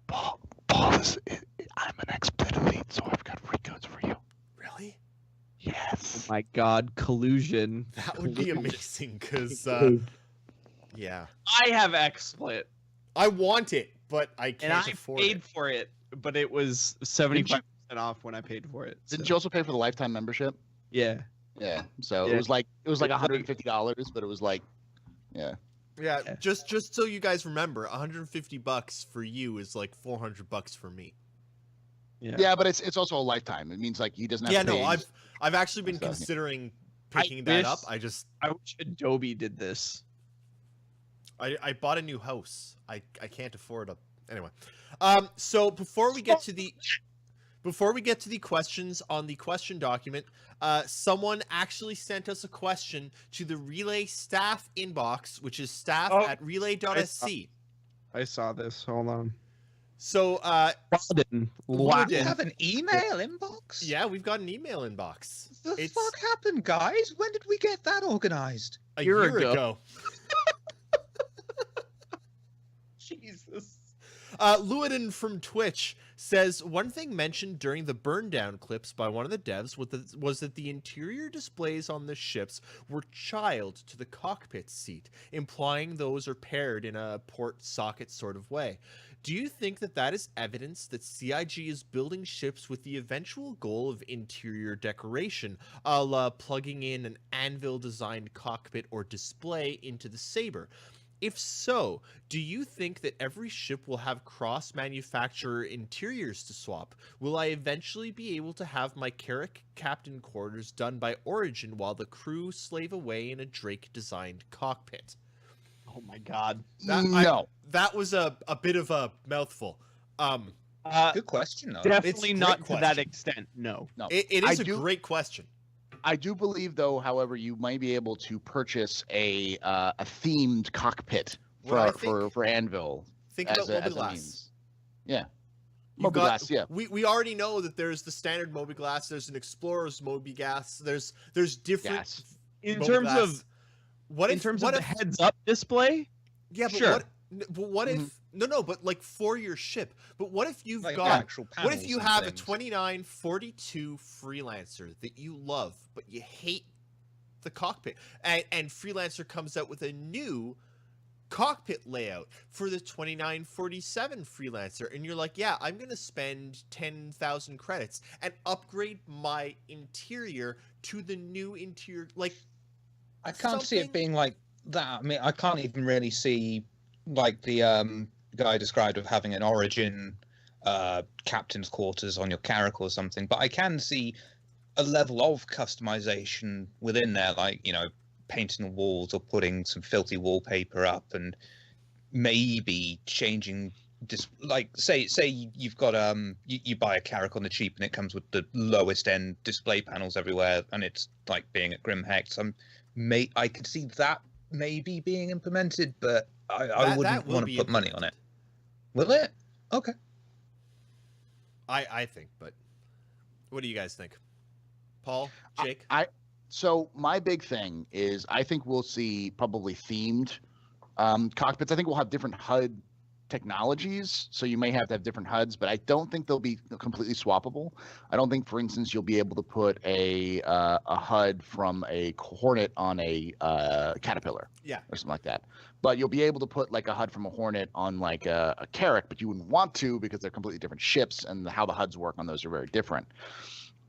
Paul is. I'm an XSplit elite, so I've got free codes for you. Really? Oh Yes. my God, collusion. That would be amazing, because yeah, I have XSplit, I want it, but I and can't I afford paid it. for it, but it was 75% off when I paid for it. Didn't so- you also pay for the lifetime membership? Yeah. Yeah. So Yeah. it was like It's like- $150, but it was like, yeah. Yeah, Yeah. just so you guys remember, $150 for you is like $400 for me. Yeah. Yeah, but it's also a lifetime. It means like he doesn't have Yeah, to pay. no, I've actually been So, yeah. considering I picking that up. wish- I wish Adobe did this. I bought a new house. I can't afford a anyway. So before we get to the Before we get to the questions on the question document, someone actually sent us a question to the Relay staff inbox, which is staff@relay.sc. I saw this. Hold on. So, Loudon. You have an email inbox? yeah, we've got an email inbox. What the It's fuck happened, guys? When did we get that organized? a year year ago. ago. Jesus. Lewiden from Twitch says, one thing mentioned during the burn down clips by one of the devs was that the interior displays on the ships were child to the cockpit seat, implying those are paired in a port socket sort of way. Do you think that that is evidence that CIG is building ships with the eventual goal of interior decoration, a la plugging in an anvil-designed cockpit or display into the Saber? If so, do you think that every ship will have cross-manufacturer interiors to swap? Will I eventually be able to have my Carrack captain quarters done by Origin while the crew slave away in a Drake-designed cockpit? Oh my god. No. That was a bit of a mouthful. Good question, though. Definitely It's a not great to that question. extent. No. No. It is I a do- great question. I do believe, though, however, you might be able to purchase a themed cockpit What I for Anvil Think as about a Moby means. Yeah. You've Moby got- Glass, yeah. We already know that there's the standard Moby Glass, there's an Explorer's Moby Gas, there's different Gas. In Moby terms Glass. of what in if terms what of the if heads-up display, yeah, but sure. what if no, but like for your ship. But what if you've Like got actual what if panels you and have a things. 2942 Freelancer that you love, but you hate the cockpit, and Freelancer comes out with a new cockpit layout for the 2947 Freelancer, and you're like, yeah, I'm gonna spend 10,000 credits and upgrade my interior to the new interior. Like, I can't see something- it being like that. I mean, I can't even really see like the guy described of having an Origin captain's quarters on your Carrack or something, but I can see a level of customization within there, like, you know, painting the walls or putting some filthy wallpaper up and maybe changing like say you've got you buy a Carrack on the cheap and it comes with the lowest end display panels everywhere and it's like being at Grim Hex. I could see that maybe being implemented, but I that wouldn't will want be to put money on it. implemented. Will it? Okay. I think, but what do you guys think? Paul, Jake? So my big thing is I think we'll see probably themed cockpits. I think we'll have different HUD technologies, so you may have to have different HUDs, but I don't think they'll be completely swappable. I don't think, for instance, you'll be able to put a HUD from a Hornet on a Caterpillar, Yeah. or something like that. But you'll be able to put like a HUD from a Hornet on like a Carrack, but you wouldn't want to because they're completely different ships, and how the HUDs work on those are very different.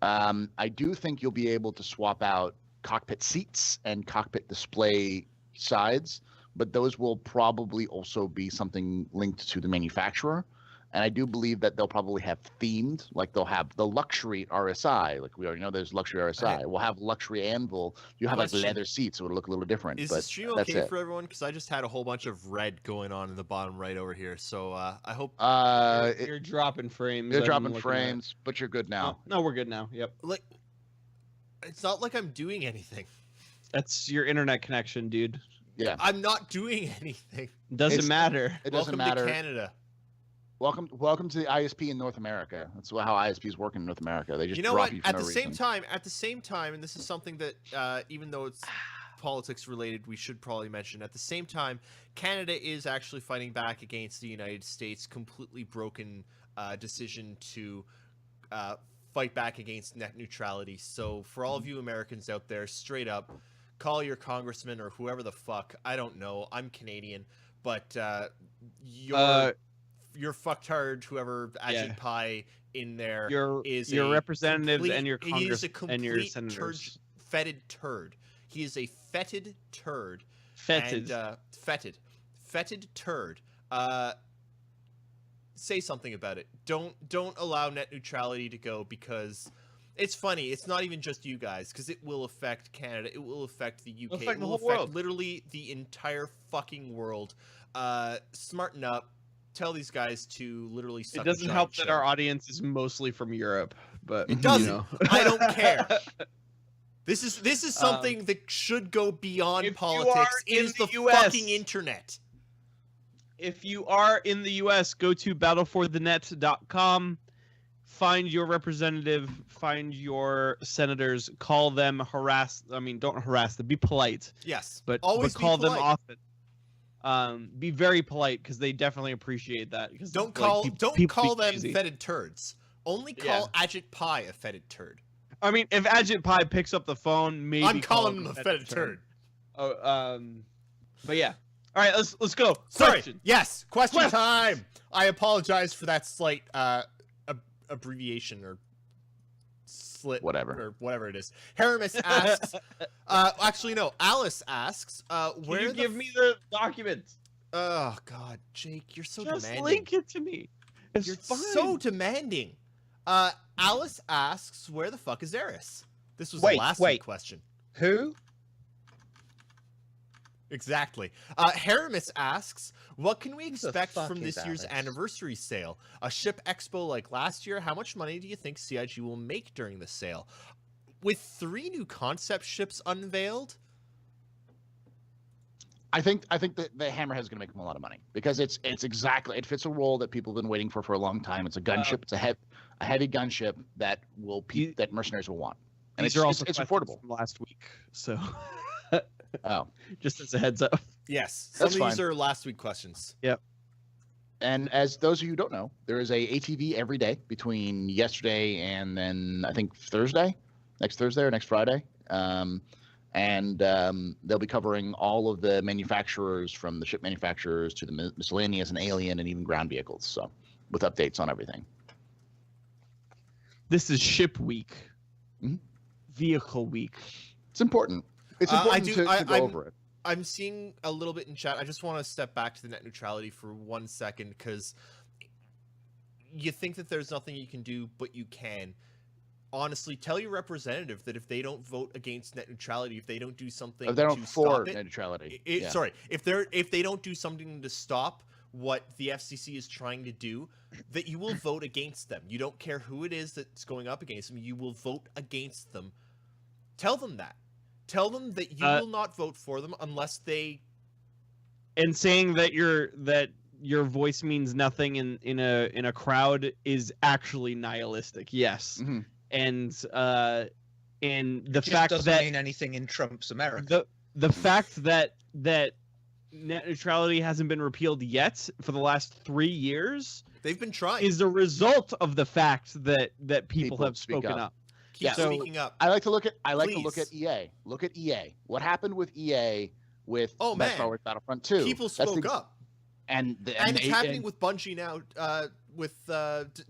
I do think you'll be able to swap out cockpit seats and cockpit display sides, but those will probably also be something linked to the manufacturer. And I do believe that they'll probably have themed, like they'll have the luxury RSI, like we already know there's luxury RSI. Okay. We'll have luxury Anvil. You have like Question. leather seats, so it'll look a little different. Is but the stream that's okay it. for everyone? Because I just had a whole bunch of red going on in the bottom right over here. So I hope You're dropping frames. You're I'm dropping looking at it. frames, but you're good now. No, we're good now. Yep. like it's not like I'm doing anything. That's your internet connection, dude. Yeah, I'm not doing anything. Doesn't It's- matter. it doesn't Welcome matter. to Canada. Welcome to the ISP in North America. That's how ISPs work in North America. They just You know drop what? you for At no the reason. same time, and this is something that even though it's politics related, we should probably mention. At the same time, Canada is actually fighting back against the United States' completely broken decision to fight back against net neutrality. So for all of you Americans out there, straight up, call your congressman or whoever the fuck. I don't know. I'm Canadian, but your fucktard, whoever Ajit Yeah. Pai in there Your is your a representatives complete- and your he is Congress a and your complete senators. fetid turd. He is a fetid turd. Fetid. And, fetid turd. Say something about it. Don't allow net neutrality to go, because it's funny. It's not even just you guys, because it will affect Canada. It will affect the UK. affect It the will whole affect world. literally the entire fucking world. Smarten up. tell these guys to literally suck It doesn't a help giant that our shell. audience is mostly from Europe, but It doesn't. You know. I don't care. This is something that should go beyond if you politics. are It in is the the US fucking internet. If you are in the U.S., go to battleforthenet.com. Find your representative. Find your senators. Call them. Don't harass them. Be polite, Yes, but always call be them polite. often. Be very polite because they definitely appreciate that. Because Don't like, call people call be them crazy. fetid turds. Only call Ajit Pai a fetid turd. I mean, if Ajit Pai picks up the phone, maybe I'm call calling him a fetid turd. Oh, but yeah. All right, let's go. Sorry. Question. Yes, question Question. time. I apologize for that slight abbreviation or slit, or whatever it is. Haramis asks. Actually, no. Alice asks. Where Can you give me the documents? Oh God, Jake, you're so Just demanding. link it to me. It's You're fine. so demanding. Alice asks, where the fuck is Eris? This was Wait, the last wait. question. Who? Exactly. Haramis asks, what can we Who the expect fuck from this is year's Alice? anniversary sale? A ship expo like last year? How much money do you think CIG will make during the sale? With 3 new concept ships unveiled? I think that the Hammerhead's going to make them a lot of money because it fits a role that people have been waiting for a long time. It's a gunship. It's a heavy gunship that that mercenaries will want, and These are also it's questions affordable. from last week, so Oh, just as a heads up. Yes. That's Some of these fine. are last week questions. and as those of you who don't know, there is a ATV every day between yesterday and then I think next Thursday or next Friday. They'll be covering all of the manufacturers, from the ship manufacturers to the miscellaneous and alien and even ground vehicles. So, with updates on everything. This is ship week, Mhm. vehicle week. It's important. It's I important do- to go I'm- over it. I'm seeing a little bit in chat. I just want to step back to the net neutrality for 1 second because you think that there's nothing you can do, but you can. Honestly, tell your representative that if they don't vote against net neutrality, if they don't do something If they don't to for stop net it, neutrality. Sorry, if they don't do something to stop what the FCC is trying to do, that you will vote against them. You don't care who it is that's going up against them. You will vote against them. Tell them that. Tell them that you will not vote for them unless they. And saying that your voice means nothing in a crowd is actually nihilistic. Yes, Mhm. and the Just fact doesn't that mean anything in Trump's America. the fact that net neutrality hasn't been repealed yet for the last 3 years They've been trying. is a result of the fact that people People have speak spoken up. up. Keep so- speaking up. I like to look at Please. EA. Look at EA. What happened with EA with Oh, Star man. Wars Battlefront 2? People That's spoke the- up. And And it's happening with Bungie now, with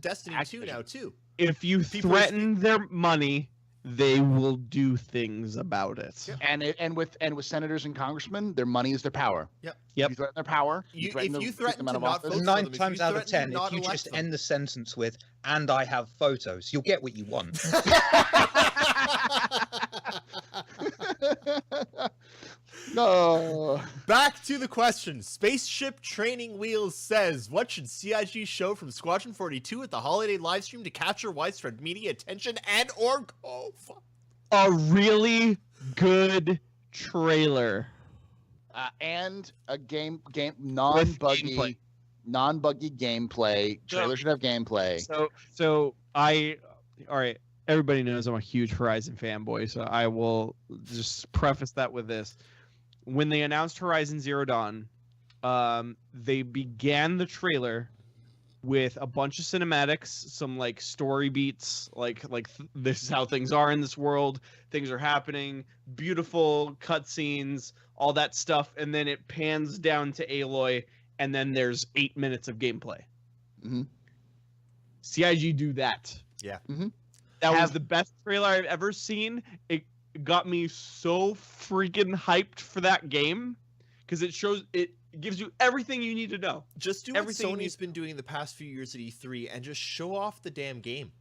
Destiny 2 Activision. now, too. If you People threaten their money, they will do things about it. Yeah. and with senators and congressmen, their money is their power. Yep. Yep. You threaten their power. If you to kick threaten them out to of not office. vote for them, 9 if times you out of threaten to 10, not if you elect just them. end the sentence with "and I have photos," you'll get what you want. No. Back to the question. Spaceship Training Wheels says, what should CIG show from Squadron 42 at the holiday livestream to capture widespread media attention and or oh, fuck. A really good trailer. And a game gameplay. non-buggy gameplay. Trailer should have gameplay. So all right. Everybody knows I'm a huge Horizon fanboy, so I will just preface that with this. When they announced Horizon Zero Dawn, they began the trailer with a bunch of cinematics, some like story beats, like this is how things are in this world, things are happening, beautiful cutscenes, all that stuff, and then it pans down to Aloy, and then there's 8 minutes of gameplay. Mm-hmm. CIG do that. Yeah. Mm-hmm. That was the best trailer I've ever seen. It got me so freaking hyped for that game because it gives you everything you need to know. Just do Everything what you Sony's been doing the past few years at E3 and just show off the damn game.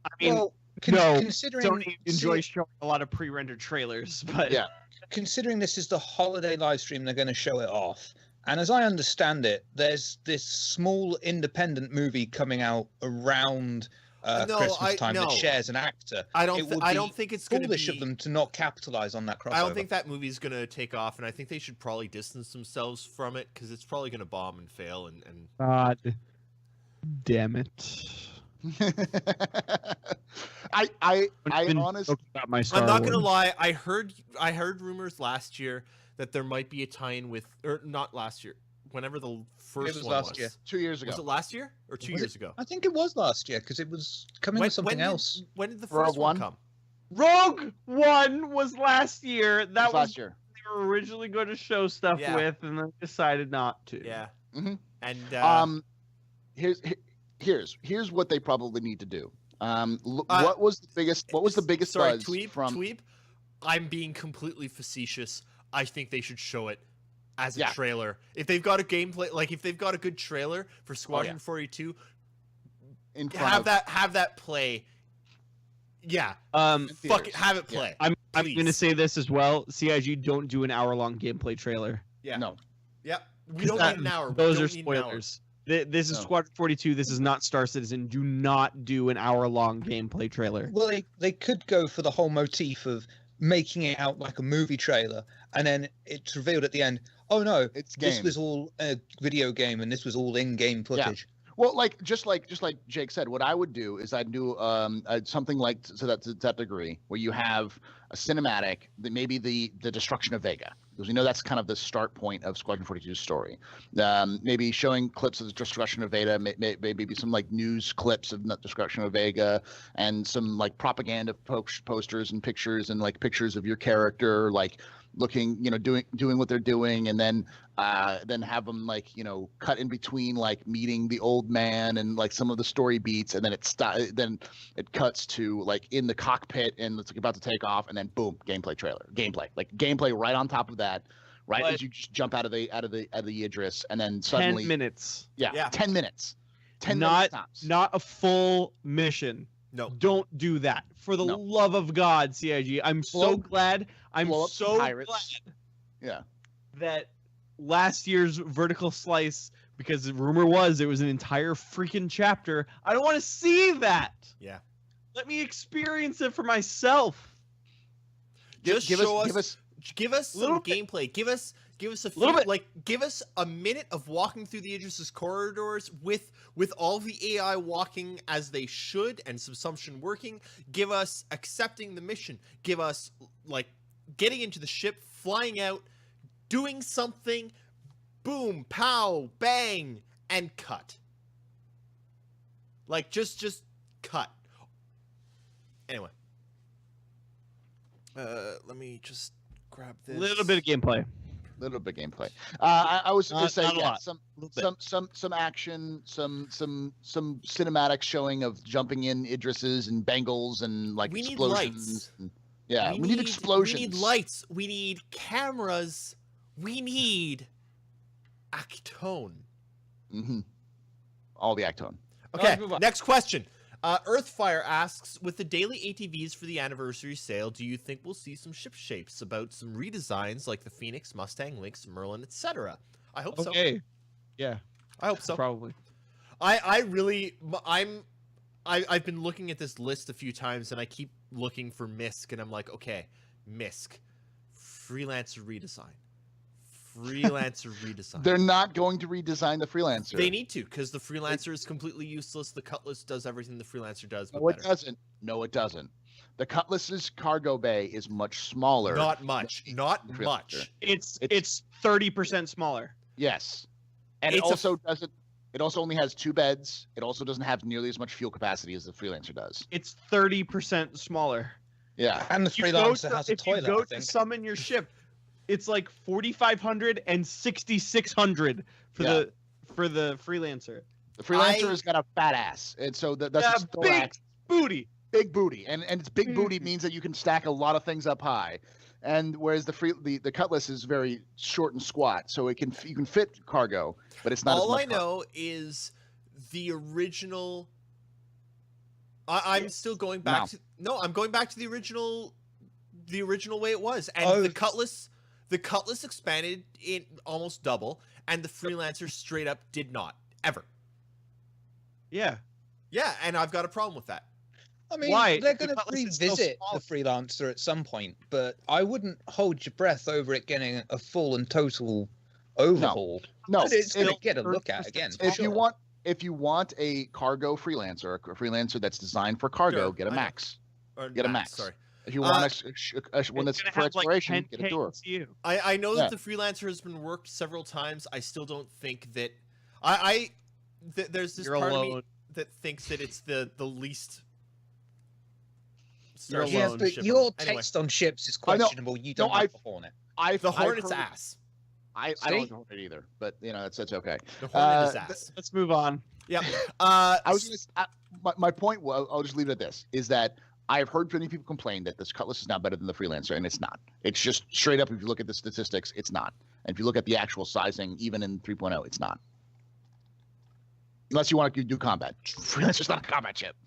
I mean, Well, no, considering Sony enjoys showing a lot of pre-rendered trailers, but Yeah. considering this is the holiday live stream, they're going to show it off. And as I understand it, there's this small independent movie coming out around No, Christmas time no. that shares an actor. I It don't. would I be don't think it's going to foolish be. of them to not capitalize on that crossover. I don't think that movie's going to take off, and I think they should probably distance themselves from it because it's probably going to bomb and fail. And God damn it. I Been honestly, joking about my Star I'm not going to Wars. lie. I heard rumors last year that there might be a tie-in with, or not last year. Whenever the first was one last was. year. 2 years ago. Was it last year or 2 Was years it? ago? I think it was last year because it was coming with something else. When did the Rogue first one One? come? Rogue One was last year. It That was was last year. they were originally going to show stuff Yeah. with, and then decided not to. Yeah. Mhm. And Here's what they probably need to do. What Uh, was the biggest sorry, buzz Tweep, from? Tweep. I'm being completely facetious. I think they should show it as a Yeah. trailer. If they've got a gameplay, like if they've got a good trailer for Squadron yeah. 42, In front have that play. Yeah, in fuck it, theaters. have it Yeah. play. I'm going to Please. say this as well. CIG, don't do an hour-long gameplay trailer. Yeah. No. Yep. We don't That- need an hour. We Those don't are need an hour. spoilers. This is No. Squadron 42. This is not Star Citizen. Do not do an hour-long gameplay trailer. Well, they could go for the whole motif of making it out like a movie trailer, and then it's revealed at the end. Oh no, It's this game. was all a video game, and this was all in-game footage. Well, just like Jake said, what I would do is I'd do something like to that degree, where you have a cinematic, maybe the destruction of Vega, because we know that's kind of the start point of Squadron 42's story. Maybe showing clips of the destruction of Vega, maybe some like news clips of the destruction of Vega, and some like propaganda posters and pictures, and like pictures of your character, like looking, doing what they're doing, and then have them like cut in between like meeting the old man and like some of the story beats, and then then it cuts to like in the cockpit and it's like about to take off, and then boom, gameplay right on top of that, right But- as you just jump out of the Idris, and then suddenly 10 minutes. Yeah. 10 minutes, 10 Not- minutes tops. Not a full mission. No. Don't do that. For the No. love of God, CIG. I'm so Blow- glad. I'm blow up some so pirates. glad Yeah. that last year's Vertical Slice, because the rumor was it was an entire freaking chapter. I don't want to see that. Yeah. Let me experience it for myself. Just give show us give us some Little bit. gameplay. Give us a few, Little bit. like give us a minute of walking through the Idris's corridors with all the AI walking as they should and subsumption working. Give us accepting the mission. Give us like getting into the ship, flying out, doing something, boom, pow, bang, and cut. Like just cut. Anyway. Let me just grab this. Little bit of gameplay. little bit gameplay. I was going Not- to say not a yeah, lot. some Little bit. some action, some cinematic showing of jumping in Idrises and Bengals and like We need explosions. lights. Yeah, we need explosions. We need lights. We need cameras. We need actone. Mm-hmm. All the actone. Okay, Let's move on. next question. Earthfire asks, with the daily ATVs for the anniversary sale, do you think we'll see some ship shapes about some redesigns like the Phoenix, Mustang, Lynx, Merlin, etc.? I hope so. Okay. Yeah, I hope so. probably. I've been looking at this list a few times and I keep looking for MISC and I'm like, okay, MISC, freelancer redesign. Freelancer redesign. They're not going to redesign the Freelancer. They need to, because the Freelancer is completely useless. The Cutlass does everything the Freelancer does, but No, it better. doesn't. No, it doesn't. The Cutlass's cargo bay is much smaller. Not much. Not Freelancer. much. It's 30% smaller. Yes, and It's it a- also doesn't. It also only has 2 beds. It also doesn't have nearly as much fuel capacity as the Freelancer does. It's 30% smaller. Yeah, And the If you go freelancer to- has a if you toilet, go I to think. summon your ship, it's like 4,500 and 6,600 for Yeah. the freelancer. the Freelancer has got a fat ass, and so that's Yeah, its thorax, Booty. big booty, and its big booty Mhm. means that you can stack a lot of things up high, and whereas the Cutlass is very short and squat, so you can fit cargo, but it's not. All as I much cargo. know is the original. I'm still going back No. to I'm going back to the original way it was, and Oh. the Cutlass expanded in almost double, and the freelancer straight up did not ever. Yeah. Yeah, and I've got a problem with that. I mean, Why? they're The going to Cutlass is still revisit small. the freelancer at some point, but I wouldn't hold your breath over it getting a full and total overhaul. No, But it's going to still get a look at 30% again. for if sure. you want a cargo freelancer, a freelancer that's designed for cargo, Sure, get a I know. Max. Or Get a Max. Sorry. If you want one that's It's gonna for have, like, exploration, 10K get a Tour. ECU. I know Yeah. that the freelancer has been worked several times. I still don't think that there's this You're part of alone. me that thinks that it's the least. You're Starship Yeah, alone. but ship. your Anyway, taste on ships is I know. questionable. You don't No, like I've- the Hornet. the Hornet's heard- ass. I See? don't know it either, but that's okay. The Hornet is Uh, ass. Let's move on. Yep. I was my point. Well, I'll just leave it at this: is that I have heard many people complain that this Cutlass is not better than the Freelancer, and it's not. It's just straight up. If you look at the statistics, it's not. And if you look at the actual sizing, even in 3.0, it's not. Unless you want to do combat, Freelancer's not a combat ship.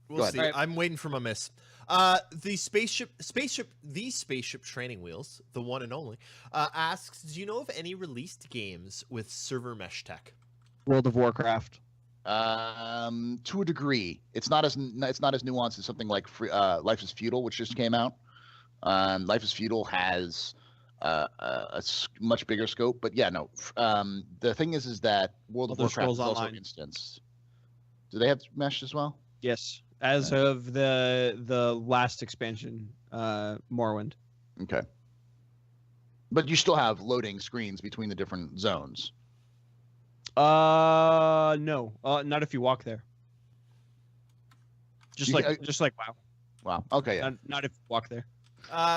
We'll Go ahead. see. Alright. I'm waiting for my miss. The spaceship training wheels, the one and only, asks, do you know of any released games with server mesh tech? World of Warcraft. To a degree, it's not as nuanced as something like Life is Feudal, which just came out. Life is Feudal has much bigger scope, but yeah, no. The thing is that World of Elder Warcraft is Scrolls also Online. instanced. Do they have mesh as well? Yes. As of the last expansion, Morrowind. Okay. But you still have loading screens between the different zones. No. Not if you walk there. Just You- like WoW. Wow. Okay. Yeah. Not if you walk there.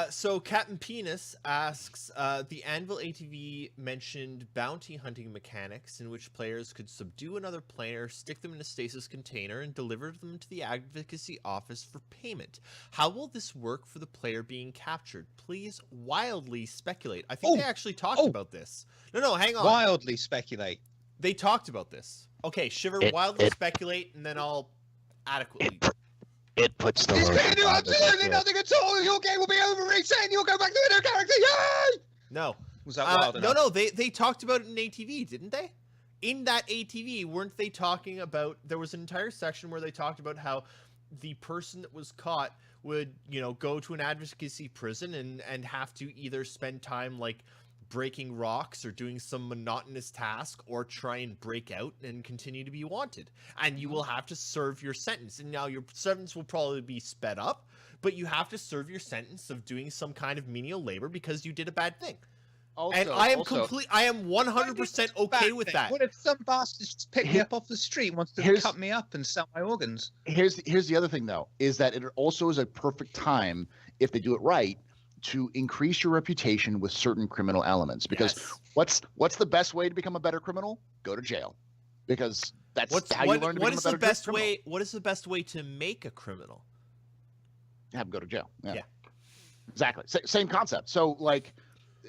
So Captain Penis asks, the Anvil ATV mentioned bounty hunting mechanics in which players could subdue another player, stick them in a stasis container, and deliver them to the advocacy office for payment. How will this work for the player being captured? Please wildly speculate. I think Oh, they actually talked about this. No, hang on. Wildly speculate. They talked about this. Okay, Shiver, wildly speculate, and then I'll adequately. It puts the He's going to do absolutely nothing at all. Your game will be over. Reset. You'll go back to a new character. Yay! No. Was that wild enough? No, they talked about it in ATV, didn't they? In that ATV, weren't they talking about, there was an entire section where they talked about how the person that was caught would, go to an advocacy prison and have to either spend time, like, breaking rocks or doing some monotonous task or try and break out and continue to be wanted. And you will have to serve your sentence. And now your sentence will probably be sped up, but you have to serve your sentence of doing some kind of menial labor because you did a bad thing. And I am 100% okay with that. What if some bastard just picked me up off the street and wants to Here's- cut me up and sell my organs? Here's the other thing though, is that it also is a perfect time, if they do it right, to increase your reputation with certain criminal elements. Because Yes. what's the best way to become a better criminal? Go to jail. Because that's how you learn to what become is a the better best criminal. way? What is the best way to make a criminal? Have them go to jail. Yeah. Yeah. Exactly. Same concept. So like,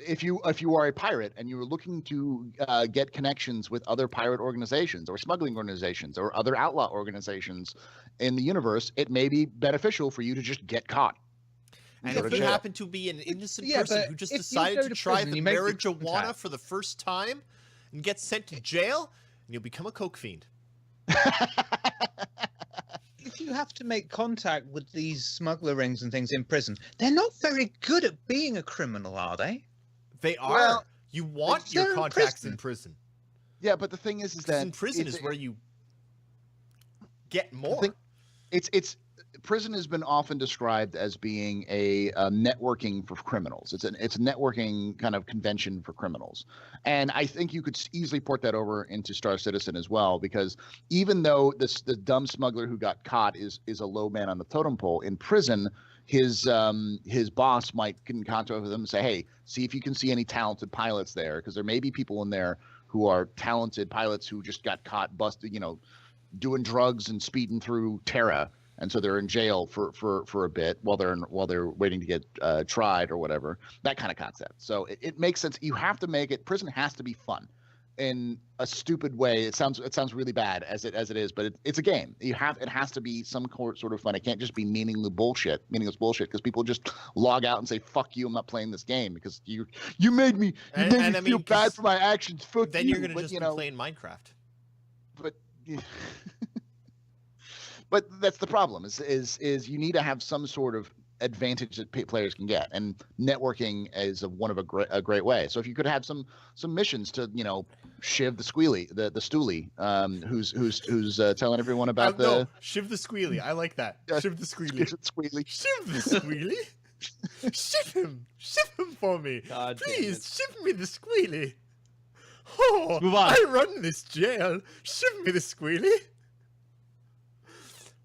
if you are a pirate and you're looking to get connections with other pirate organizations or smuggling organizations or other outlaw organizations in the universe, it may be beneficial for you to just get caught. And Go if to you jail. happen to be an innocent Yeah, person but who just if you decided go to to try prison, the you make the marijuana contact. for the first time and get sent to jail, and you'll become a coke fiend. If you have to make contact with these smuggler rings and things in prison, they're not very good at being a criminal, are they? They are. Well, You want they're your in contacts prison. in prison. Yeah, but the thing is 'Cause that in prison it's- is where you get more. thing- it's prison has been often described as being a networking for criminals. It's a networking kind of convention for criminals, and I think you could easily port that over into Star Citizen as well. Because even though the dumb smuggler who got caught is a low man on the totem pole in prison, his boss might get in contact with him and say, "Hey, see if you can see any talented pilots there, because there may be people in there who are talented pilots who just got caught busted, doing drugs and speeding through Terra, and so they're in jail for a bit while they're waiting to get tried or whatever." That kind of concept. So it makes sense. You have to make it. Prison has to be fun. in a stupid way. It sounds really bad as it is, but it's a game. It has to be some sort of fun. It can't just be meaningless bullshit because people just log out and say fuck you, I'm not playing this game because you made me feel bad for my actions. Fuck then you. You're gonna just be playing Minecraft. But but that's the problem is you need to have some sort of advantage that players can get, and networking is one of a great way. So if you could have some missions to Shiv the Squealy, the Stoolie, who's telling everyone about no, Shiv the Squealy. I like that. Shiv the Squealy. Shiv the Squealy. Shiv him for me. God please shiv me the Squealy. Oh, move on. I run this jail. Shiv me the Squealy.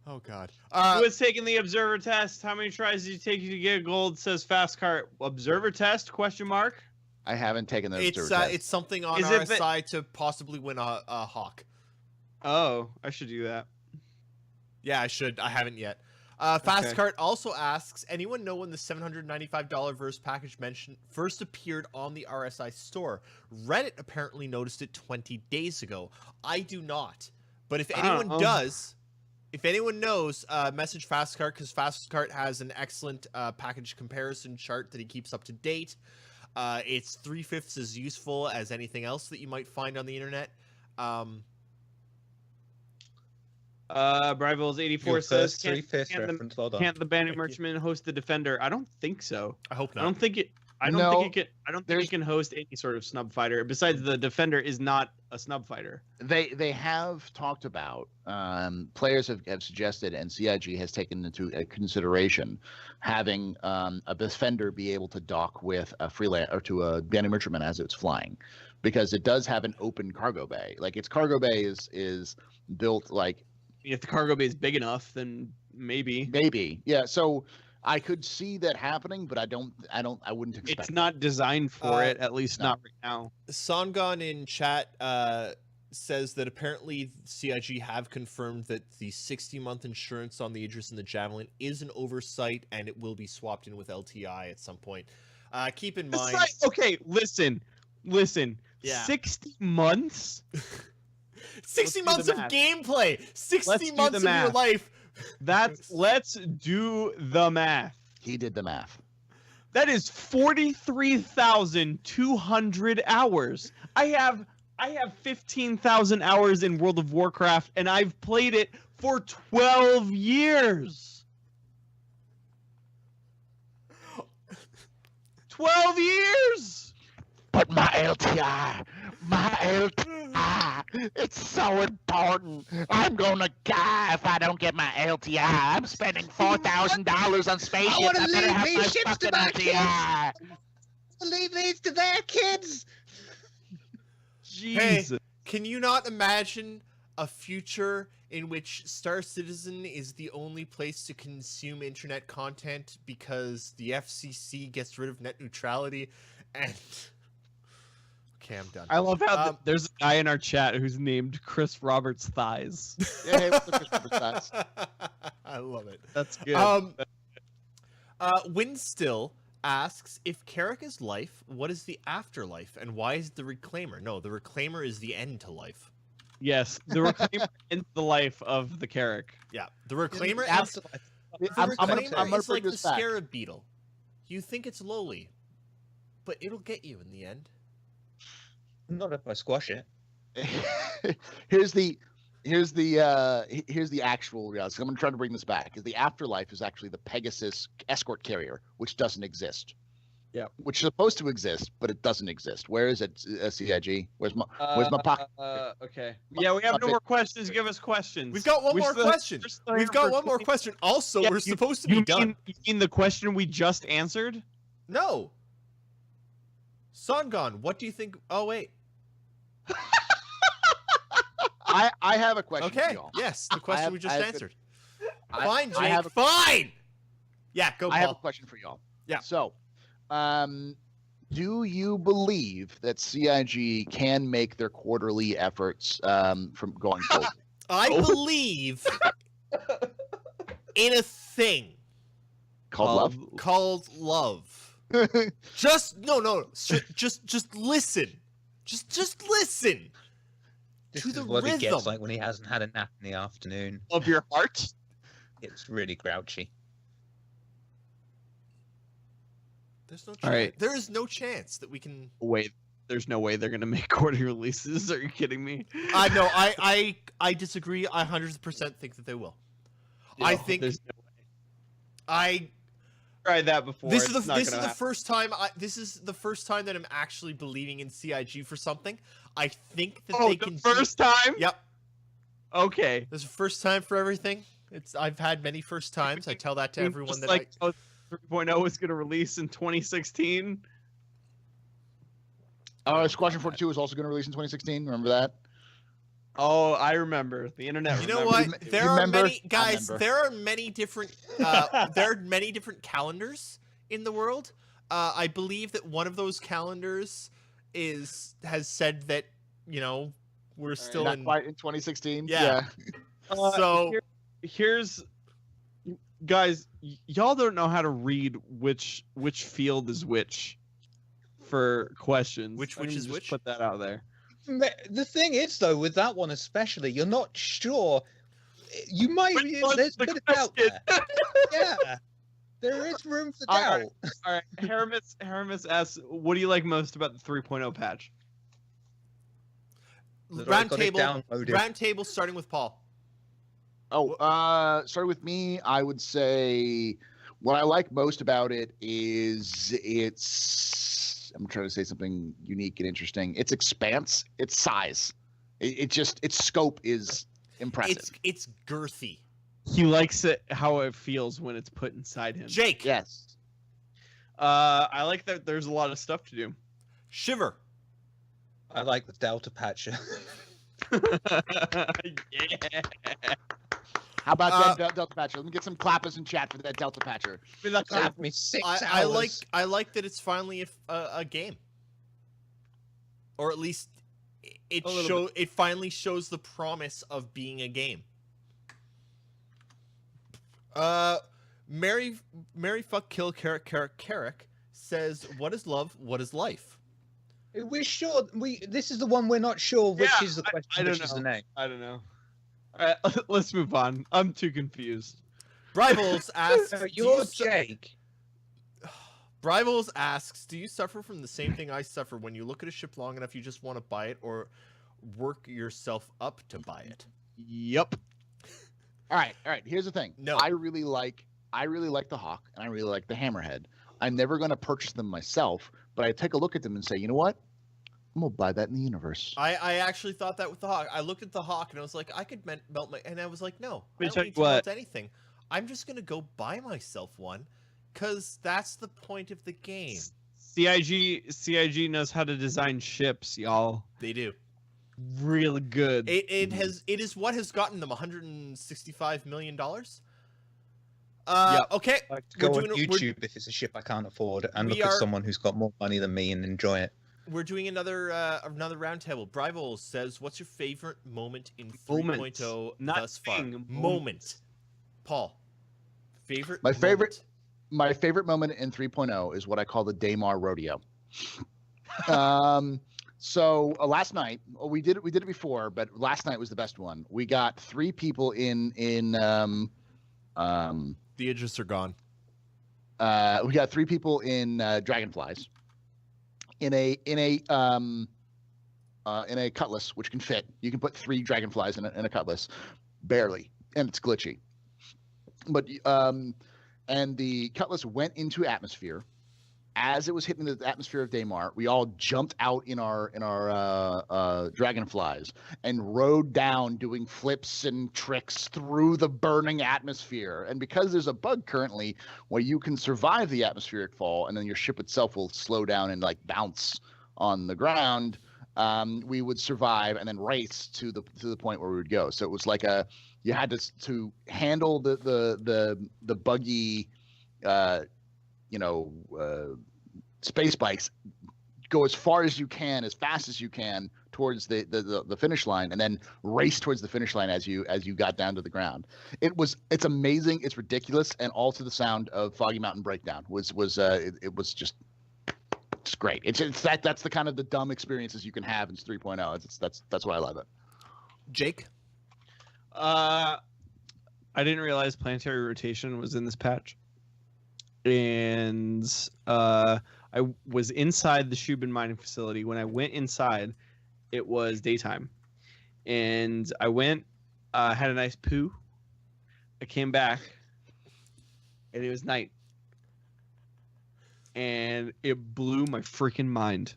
Oh God. Who has taken the observer test? How many tries did it take you to get gold? Says Fast Cart. Observer test? Question mark. I haven't taken the observer test. It's something on our side to possibly win a hawk. Oh, I should do that. Yeah, I should. I haven't yet. Fast Cart also asks, anyone know when the $795 verse package mentioned first appeared on the RSI store? Reddit apparently noticed it 20 days ago. I do not. But if anyone does... If anyone knows, message Fastcart, because Fastcart has an excellent package comparison chart that he keekeeps up to date. It's 3/5 as useful as anything else that you might find on the internet. Brivels 84 says, can't the Bandit Thank Merchantman host the Defender? I don't think so. I hope not. I don't think it can host any sort of snub fighter. Besides, the Defender is not a snub fighter. They have talked about players have suggested, and CIG has taken into consideration having a Defender be able to dock with a freelance or to a Bandit Merchantman as it's flying, because it does have an open cargo bay. Like its cargo bay is built like. If the cargo bay is big enough, then maybe. Maybe, yeah. So I could see that happening, but I wouldn't expect. It's not designed for it, at least not right now. Songon in chat says that apparently CIG have confirmed that the 60-month insurance on the Aegis and the Javelin is an oversight, and it will be swapped in with LTI at some point. Keep in mind. Okay, listen. Yeah. 60 months. 60 months of gameplay. 60 months of your life. Let's do the math. He did the math. That is 43,200 hours. I have 15,000 hours in World of Warcraft, and I've played it for 12 years. 12 years. But my LTI, it's so important. I'm gonna die if I don't get my LTI. I'm spending $4,000 on spaceships. I want to better have leave my these ships to fucking my LTI. kids. Leave these to their kids. Jesus. Hey, can you not imagine a future in which Star Citizen is the only place to consume internet content because the FCC gets rid of net neutrality and... Okay, I'm done. I love how there's a guy in our chat who's named Chris Roberts Thighs. Yeah, hey, what's the Chris Roberts Thighs? I love it. That's good. Windstill asks, if Carrick is life, what is the afterlife, and why is the Reclaimer? No, the Reclaimer is the end to life. Yes, the Reclaimer ends the life of the Carrick. Yeah, the Reclaimer is, I'm Reclaimer gonna is like bring the this back. Scarab Beetle. You think it's lowly, but it'll get you in the end. Not if I squash it. here's the actual reality. I'm going to try to bring this back. Is the afterlife is actually the Pegasus escort carrier, which doesn't exist. Yeah. Which is supposed to exist, but it doesn't exist. Where is it? CIG? Where's my pocket? Okay. Yeah, we have no more questions. Give us questions. We've got one more question. We've got one more question. Also, Yeah, we're supposed to be done. You mean the question we just answered? No. Songon, what do you think? Oh, wait. I have a question for Okay. y'all. Yes, the question we just answered. Fine, Jake. I have a- Fine. Yeah, go, Paul. I have a question for y'all. Yeah. So, do you believe that CIG can make their quarterly efforts from going forward? I believe in a thing Called called love. Just listen. Just listen This to is the what rhythm. it gets like when he hasn't had a nap in the afternoon. Of your heart. It's really grouchy. There's no chance. All right. There is no chance that we can. Wait, there's no way they're gonna make quarterly releases. Are you kidding me? No, I disagree. I 100% think that they will. I think there's no way. I. Tried that before. This is It's not the gonna happen. first time. This is the first time that I'm actually believing in CIG for something. I think that Oh, they the can. first time? Yep. Okay. This is the first time for everything. I've had many first times. I tell that to everyone Just that like 3.0 was gonna release in 2016. Squadron 42 is also going to release in 2016. Remember that? Oh, I remember. The internet. You know remembers. what? There are Remember? many guys. Remember. There are many different. There are many different calendars in the world. I believe that one of those calendars has said that we're still Not in. quite in 2016. Yeah. So here's Guys, y'all don't know how to read which field is which for questions. Which I'm gonna is just which? Put that out there. The thing is, though, with that one especially, you're not sure. You might. Which one's There's a the bit of doubt question? there. Yeah, there is room for All doubt. right. All right, Haramis asks, "What do you like most about the 3.0 patch?" That I round got it table. downloaded. Round table, starting with Paul. Starting with me, I would say what I like most about it is I'm trying to say something unique and interesting. Its expanse, its size, its scope is impressive. It's girthy. He likes it how it feels when it's put inside him. Jake. Yes. I like that there's a lot of stuff to do. Shiver. I like the Delta Patcher. Yeah. How about that Delta Patcher? Let me get some clappers in chat for that Delta Patcher. Clap me 6 hours. I like that it's finally a game, or at least it finally shows the promise of being a game. Mary fuck kill Carrick says, "What is love? What is life?" We're sure. This is the one we're not sure which Yeah, is the question. I don't which is the know. name. I don't know. All right, let's move on. I'm too confused. Bribbles asks, Jake. Bribbles asks, "Do you suffer from the same thing I suffer when you look at a ship long enough, you just want to buy it, or work yourself up to buy it?" Yep. All right. Here's the thing. No. I really like the Hawk and I really like the Hammerhead. I'm never going to purchase them myself, but I take a look at them and say, you know what? I'm gonna buy that in the universe. I actually thought that with the Hawk. I looked at the Hawk and I was like, I could melt my, and I was like, no, Let me I tell don't you need to what. melt anything. I'm just gonna go buy myself one, cause that's the point of the game. CIG knows how to design ships, y'all. They do. Really good. It is what has gotten them $165 million. Okay. I like to go We're on doing a- YouTube if it's a ship I can't afford and We look at are- someone who's got more money than me and enjoy it. We're doing another roundtable. Brivol says, "What's your favorite moment in Moment, 3.0 not thus far?" thing, Moment. Paul. Favorite. My favorite- moment? My favorite moment in 3.0 is what I call the Daymar Rodeo. So last night, we did it before, but last night was the best one. We got 3 people in The Idris are gone. we got 3 people in Dragonflies in a cutlass which can fit. You can put 3 Dragonflies in a cutlass, barely, and it's glitchy. But and the cutlass went into atmosphere. As it was hitting the atmosphere of Daymar, we all jumped out in our Dragonflies and rode down doing flips and tricks through the burning atmosphere. And because there's a bug currently where you can survive the atmospheric fall and then your ship itself will slow down and like bounce on the ground, we would survive and then race to the point where we would go. So it was like you had to handle the buggy space bikes, go as far as you can, as fast as you can towards the finish line, and then race towards the finish line as you got down to the ground. It's amazing, it's ridiculous, and all to the sound of Foggy Mountain Breakdown. It was just it's great. That's the kind of the dumb experiences you can have in 3.0. That's why I love it. Jake? I didn't realize planetary rotation was in this patch, and I was inside the Shubin mining facility. When I went inside, it was daytime, and I went, had a nice poo. I came back, and it was night, and it blew my freaking mind.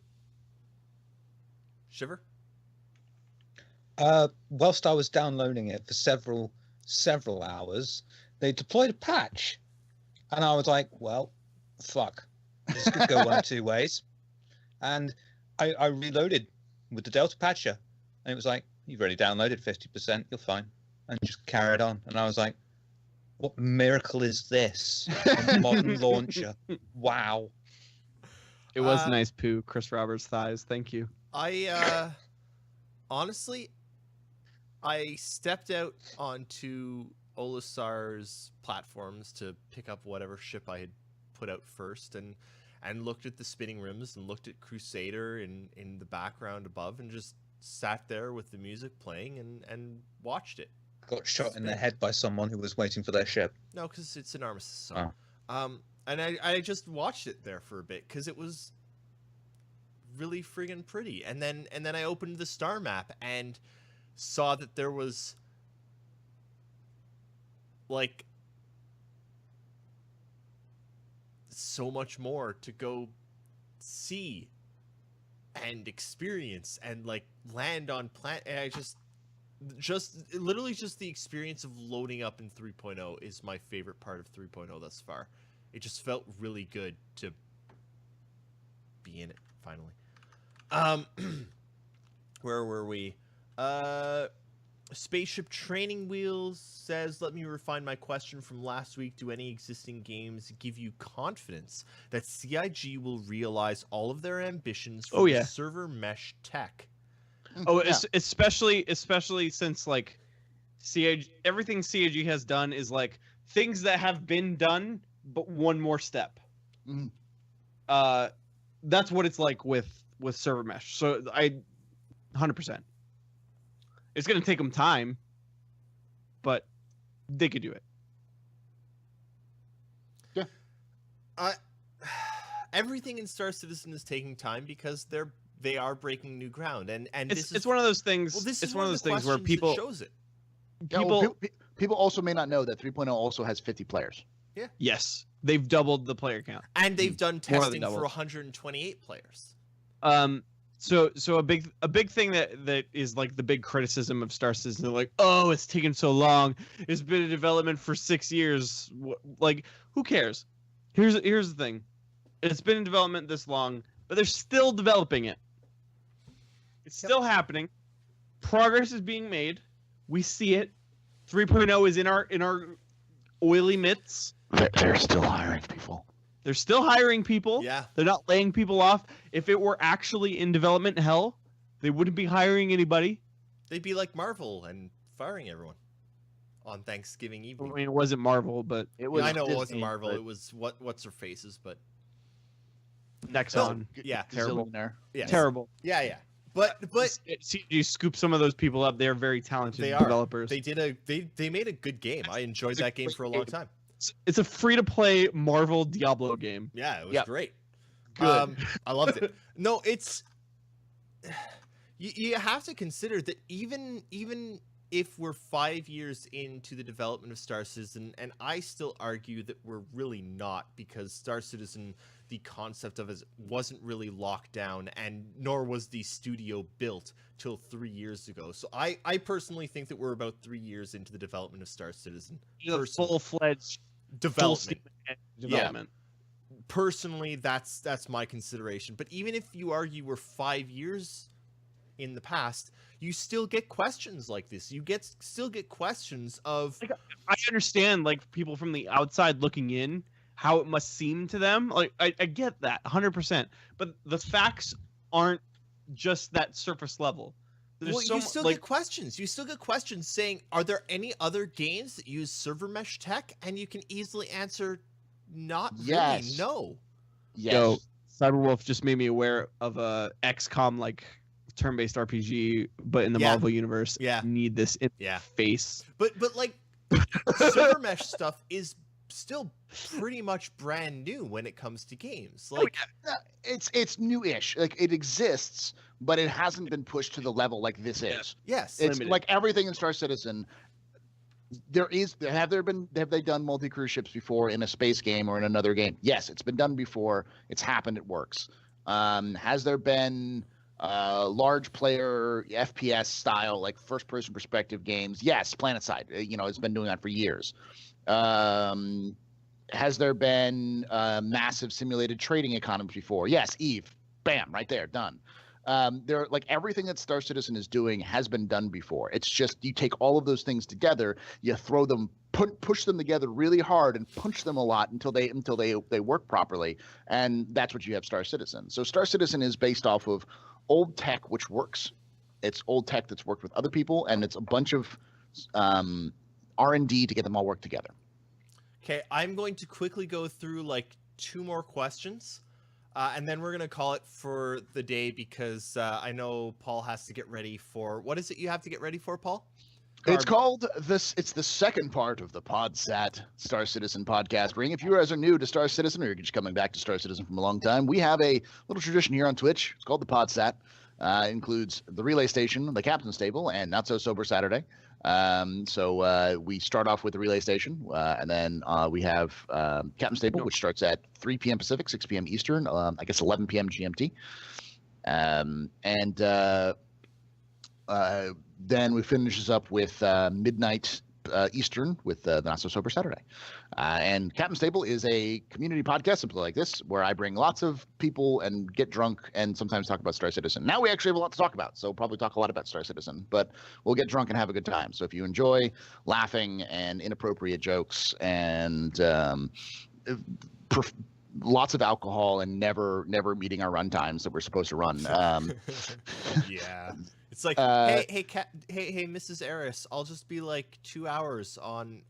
Shiver? Whilst I was downloading it for several hours, they deployed a patch, and I was like, well, fuck, this could go one of two ways. And I reloaded with the Delta patcher, and it was like, you've already downloaded 50%, you're fine, and just carried on. And I was like, what miracle is this? A modern launcher. Wow. It was a nice poo, Chris Roberts' thighs. Thank you. I honestly, I stepped out onto Olisar's platforms to pick up whatever ship I had put out first, and looked at the spinning rims and looked at Crusader in the background above, and just sat there with the music playing and watched it. Got shot in the head by someone who was waiting for their ship. No, because it's an armistice song. And I just watched it there for a bit because it was really friggin' pretty. And then I opened the star map and saw that there was like so much more to go see and experience and like land on planet. And I just literally just the experience of loading up in 3.0 is my favorite part of 3.0 thus far. It just felt really good to be in it finally. Where were we? Spaceship Training Wheels says, let me refine my question from last week. Do any existing games give you confidence that CIG will realize all of their ambitions for the server mesh tech? Oh, yeah. especially since like CIG, everything CIG has done is like things that have been done, but one more step. Mm. That's what it's like with server mesh. So 100%. It's gonna take them time, but they could do it. Yeah. Everything in Star Citizen is taking time because they are breaking new ground, and it's one of those things. Well, this it's is one of those things where people shows it. People also may not know that 3.0 also has 50 players. Yeah. Yes, they've doubled the player count, and they've done More than testing for doubled. 128 players. So a big thing that is like the big criticism of Star Citizen, they're like, oh, it's taken so long. It's been in development for 6 years. Like, who cares? Here's the thing. It's been in development this long, but they're still developing it. It's still happening. Progress is being made. We see it. 3.0 is in our oily mitts. They're still hiring people. They're still hiring people. Yeah. They're not laying people off. If it were actually in development hell, they wouldn't be hiring anybody. They'd be like Marvel and firing everyone on Thanksgiving I evening. mean, it wasn't Marvel, but It was I know it Disney, wasn't Marvel. but It was what's her faces, but Nexon. yeah, Terrible. Gazillionaire. yeah, Terrible. yeah. But CG scoop some of those people up. They're very talented they are developers. they made a good game. I enjoyed that game for a long time. It's a free-to-play Marvel Diablo game. Yeah, it was Yep. great. Good. I loved it. No, it's you have to consider that even if we're 5 years into the development of Star Citizen, and I still argue that we're really not, because Star Citizen, the concept of it wasn't really locked down, and nor was the studio built till 3 years ago. So I personally think that we're about 3 years into the development of Star Citizen. Full-fledged Development. development. Personally, that's my consideration. But even if you argue we're 5 years in the past, you still get questions like this. You still get questions of I understand, like, people from the outside looking in, how it must seem to them. Like, I get that 100%. But the facts aren't just that surface level. There's well, so you still get questions. You still get questions saying, are there any other games that use server mesh tech? And you can easily answer, not Yes. really, no. Yes. Yo, Cyberwolf just made me aware of a XCOM like turn-based RPG, but in the Yeah. Marvel universe. Yeah. Need this in Yeah. face. But like server mesh stuff is still pretty much brand new when it comes to games. Like It's new-ish. Like it exists, but it hasn't been pushed to the level like this is. yes. It's limited. like everything in Star Citizen. Have they done multi-cruise ships before in a space game or in another game? Yes, it's been done before. It's happened. It works. Has there been large player FPS style, like first-person perspective games? Yes, PlanetSide. It's been doing that for years. Has there been massive simulated trading economies before? Yes, Eve. Bam, right there, done. There, like everything that Star Citizen is doing has been done before. It's just you take all of those things together, you throw them, push them together really hard, and punch them a lot until they work properly, and that's what you have Star Citizen. So Star Citizen is based off of old tech which works. It's old tech that's worked with other people, and it's a bunch of R&D to get them all work together. Okay, I'm going to quickly go through like 2 more questions. And then we're going to call it for the day because I know Paul has to get ready for... What is it you have to get ready for, Paul? It's called this. It's the second part of the PodSat Star Citizen podcast ring. If you guys are new to Star Citizen, or you're just coming back to Star Citizen from a long time, we have a little tradition here on Twitch. It's called the PodSat. It includes the Relay Station, the Captain's Table, and Not So Sober Saturday. So we start off with the Relay Station, and then we have Captain's Table, which starts at 3 p.m. Pacific, 6 p.m. Eastern, I guess 11 p.m. GMT. Then we finishes up with midnight Eastern with the Not So Sober Saturday. And Captain's Table is a community podcast, something like this, where I bring lots of people and get drunk and sometimes talk about Star Citizen. Now we actually have a lot to talk about, so probably talk a lot about Star Citizen, but we'll get drunk and have a good time. So if you enjoy laughing and inappropriate jokes and lots of alcohol and never meeting our run times that we're supposed to run. Yeah. It's like, hey, Mrs. Eris, I'll just be like 2 hours on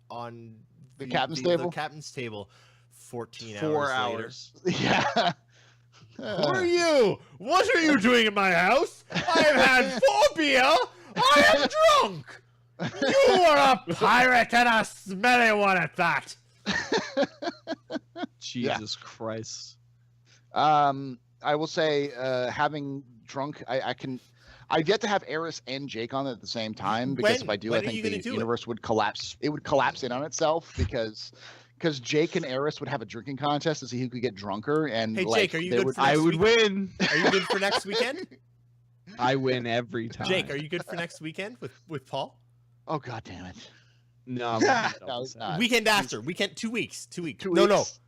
the Captain's Table? The Captain's Table. 14 4 hours. hours. Yeah. Who are you? What are you doing in my house? I have had 4 beer. I am drunk. You are a pirate and a smelly one at that. Jesus Christ. I will say, having drunk, I've yet to have Eris and Jake on at the same time because if I do, I think the universe would collapse. It would collapse in on itself because Jake and Eris would have a drinking contest to see who could get drunker. And hey, Jake, are you good for I next would weekend? win. Are you good for next weekend? I win every time. Jake, are you good for next weekend with Paul? Oh God damn it! No, I'm No, it's not. Weekend after. Weekend 2 weeks. 2 weeks. 2 No. weeks?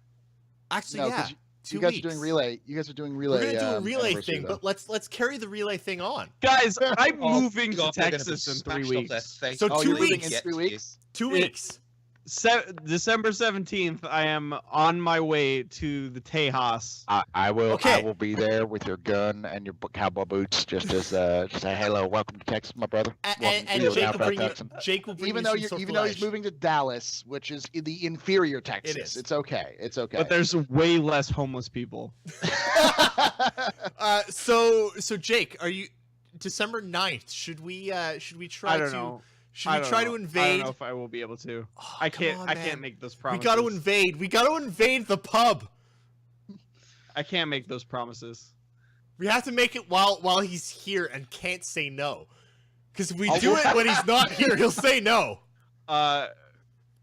Actually, No, yeah. 'cause 2 you guys weeks. are doing relay. You guys are doing relay. We're gonna do a relay anniversary, thing, though. but let's carry the relay thing on. Guys, I'm Oh, moving to God, they're gonna be Texas in 3 smashed off their weeks. face. So Oh, 2 you're leaving weeks. in 3 weeks? 2 weeks. December 17th, I am on my way to the Tejas. I will. Okay. I will be there with your gun and your cowboy boots, just as say hello, welcome to Texas, my brother. And Welcome to Jake will South bring you. Texan. Jake will bring Even you though some even though he's sortilege. moving to Dallas, which is in the inferior Texas, is. it's okay. It's okay. But there's way less homeless people. So Jake, are you December 9th? Should we try I don't to know. should we try to I invade? don't know if I will be able to. Oh, I come can't. on, I man. can't make those We promises. got to invade. We got to invade the pub. I can't make those promises. We have to make it while he's here and can't say no. Because if we do it when he's not here, he'll say no.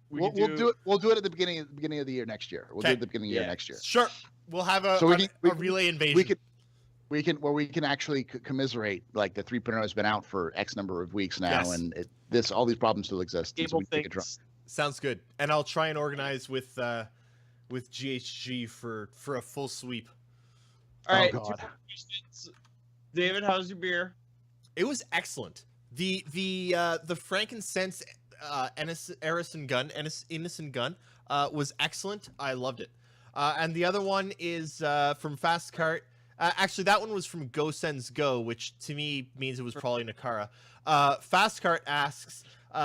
We'll do it. We'll do it at the beginning of the year next year. We'll do it at the beginning of the year next year. Sure. We'll have a, So a relay invasion. We can actually commiserate, like the 3.0 has been out for X number of weeks now, Yes. and all these problems still exist. And so Cable we can take a drunk. things. Sounds good. And I'll try and organize with GHG for a full sweep. All right, Oh, God. 2 more questions. David, how's your beer? It was excellent. The frankincense innocent gun was excellent. I loved it. And the other one is from Fast Cart. Actually, that one was from Go Sens Go, which to me means it was probably Nakara. Fast Cart asks,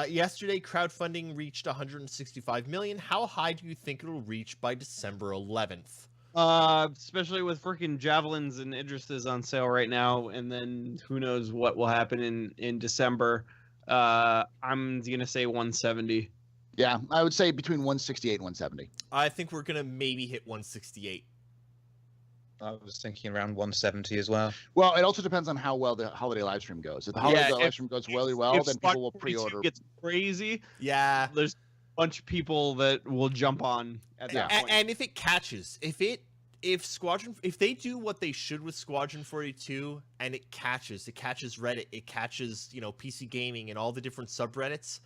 yesterday crowdfunding reached 165 million. How high do you think it'll reach by December 11th? Especially with freaking Javelins and Idrises on sale right now, and then who knows what will happen in December. I'm gonna say 170. Yeah, I would say between 168 and 170. I think we're gonna maybe hit 168. I was thinking around 170 as well. Well, it also depends on how well the holiday live stream goes. If the holiday live stream goes really well, if then Squad people will 42 pre-order. Gets crazy. Yeah. There's a bunch of people that will jump on at that point. And if it catches, if they do what they should with Squadron 42 and it catches Reddit, it catches, PC gaming and all the different subreddits,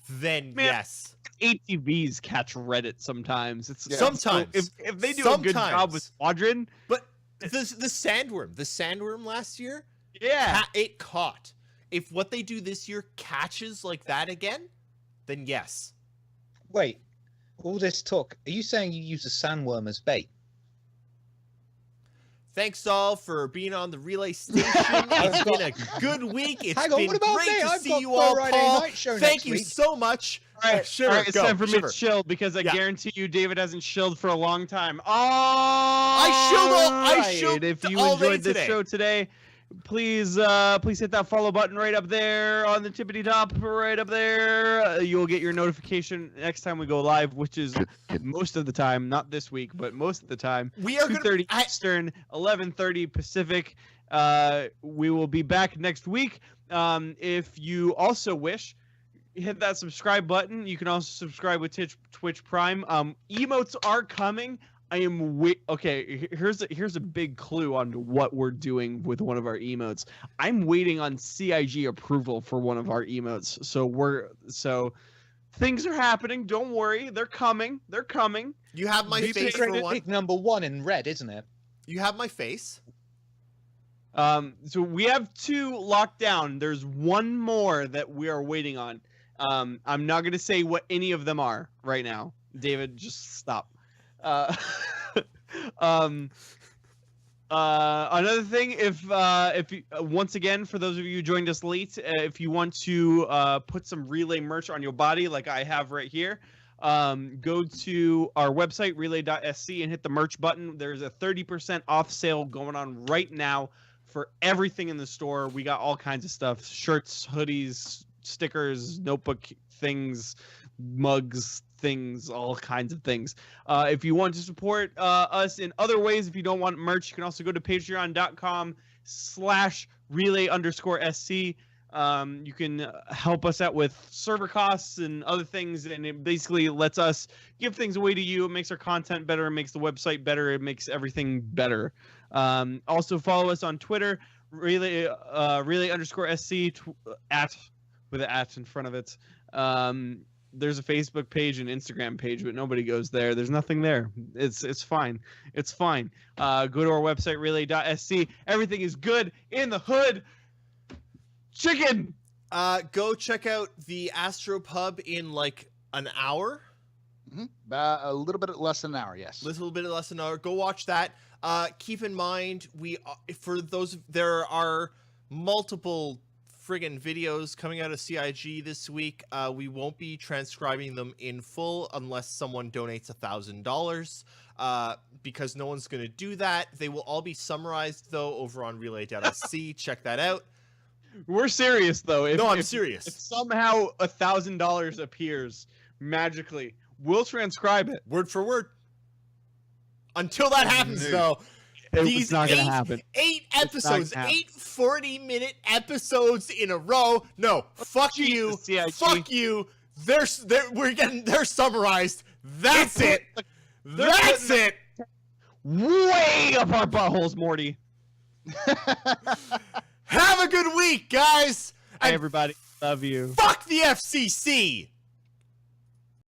then Man, yes. ATVs catch Reddit sometimes. It's Yeah. Sometimes. so if they do a good job with Squadron, But the sandworm last year, yeah. it caught. If what they do this year catches like that again, then yes. Wait, all this talk. Are you saying you use a sandworm as bait? Thanks all for being on the Relay Station. It's been a good week. It's Hang on, been what about great me? to I've see got you all, Friday Paul. night show Thank next you week. so much. All right, Shiver, all right, it's go, time for Shiver. Mitch Shield because I Yeah. guarantee you David hasn't shilled for a long time. I shilled If you all day enjoyed this today. show today, please hit that follow button right up there on the tippity top, right up there. You'll get your notification next time we go live, which is most of the time, not this week, but most of the time. We are 2:30 Eastern, 11:30 Pacific. We will be back next week. If you also wish, hit that subscribe button. You can also subscribe with Twitch Prime. Emotes are coming. I am okay. Here's a big clue on what we're doing with one of our emotes. I'm waiting on CIG approval for one of our emotes. So things are happening. Don't worry, they're coming. They're coming. You have my You face pick for one. number 1 in red, isn't it? You have my face. So we have 2 locked down. There's one more that we are waiting on. I'm not gonna say what any of them are right now. David, just stop. Another thing, if you, once again, for those of you who joined us late, if you want to put some Relay merch on your body, like I have right here, go to our website relay.sc and hit the merch button. There's a 30% off sale going on right now for everything in the store. We got all kinds of stuff: shirts, hoodies, stickers, notebook things, mugs, things, all kinds of things. If you want to support us in other ways, if you don't want merch, you can also go to patreon.com/relay_sc. You can help us out with server costs and other things, and it basically lets us give things away to you. It makes our content better, it makes the website better, it makes everything better. Also follow us on Twitter, relay_sc with an at in front of it. There's a Facebook page and Instagram page, but nobody goes there. There's nothing there. It's fine. It's fine. Go to our website, relay.sc. Everything is good in the hood. Chicken! Go check out the Astro Pub in like an hour. A little bit less than an hour, yes. A little bit less than an hour. Go watch that. Keep in mind, there are multiple friggin' videos coming out of CIG this week. We won't be transcribing them in full unless someone donates $1,000, because no one's going to do that. They will all be summarized, though, over on relay.sc. Check that out. We're serious, though. I'm serious. If somehow $1,000 appears magically, we'll transcribe it. Word for word. Until that happens, though. It's not going to happen. 8 not episodes, gonna happen. 8 40-minute episodes in a row. No, fuck you. CIG. Fuck you. They're summarized. That's it. That's it. Way up our buttholes, Morty. Have a good week, guys. Hi, And everybody. Love you. fuck the FCC.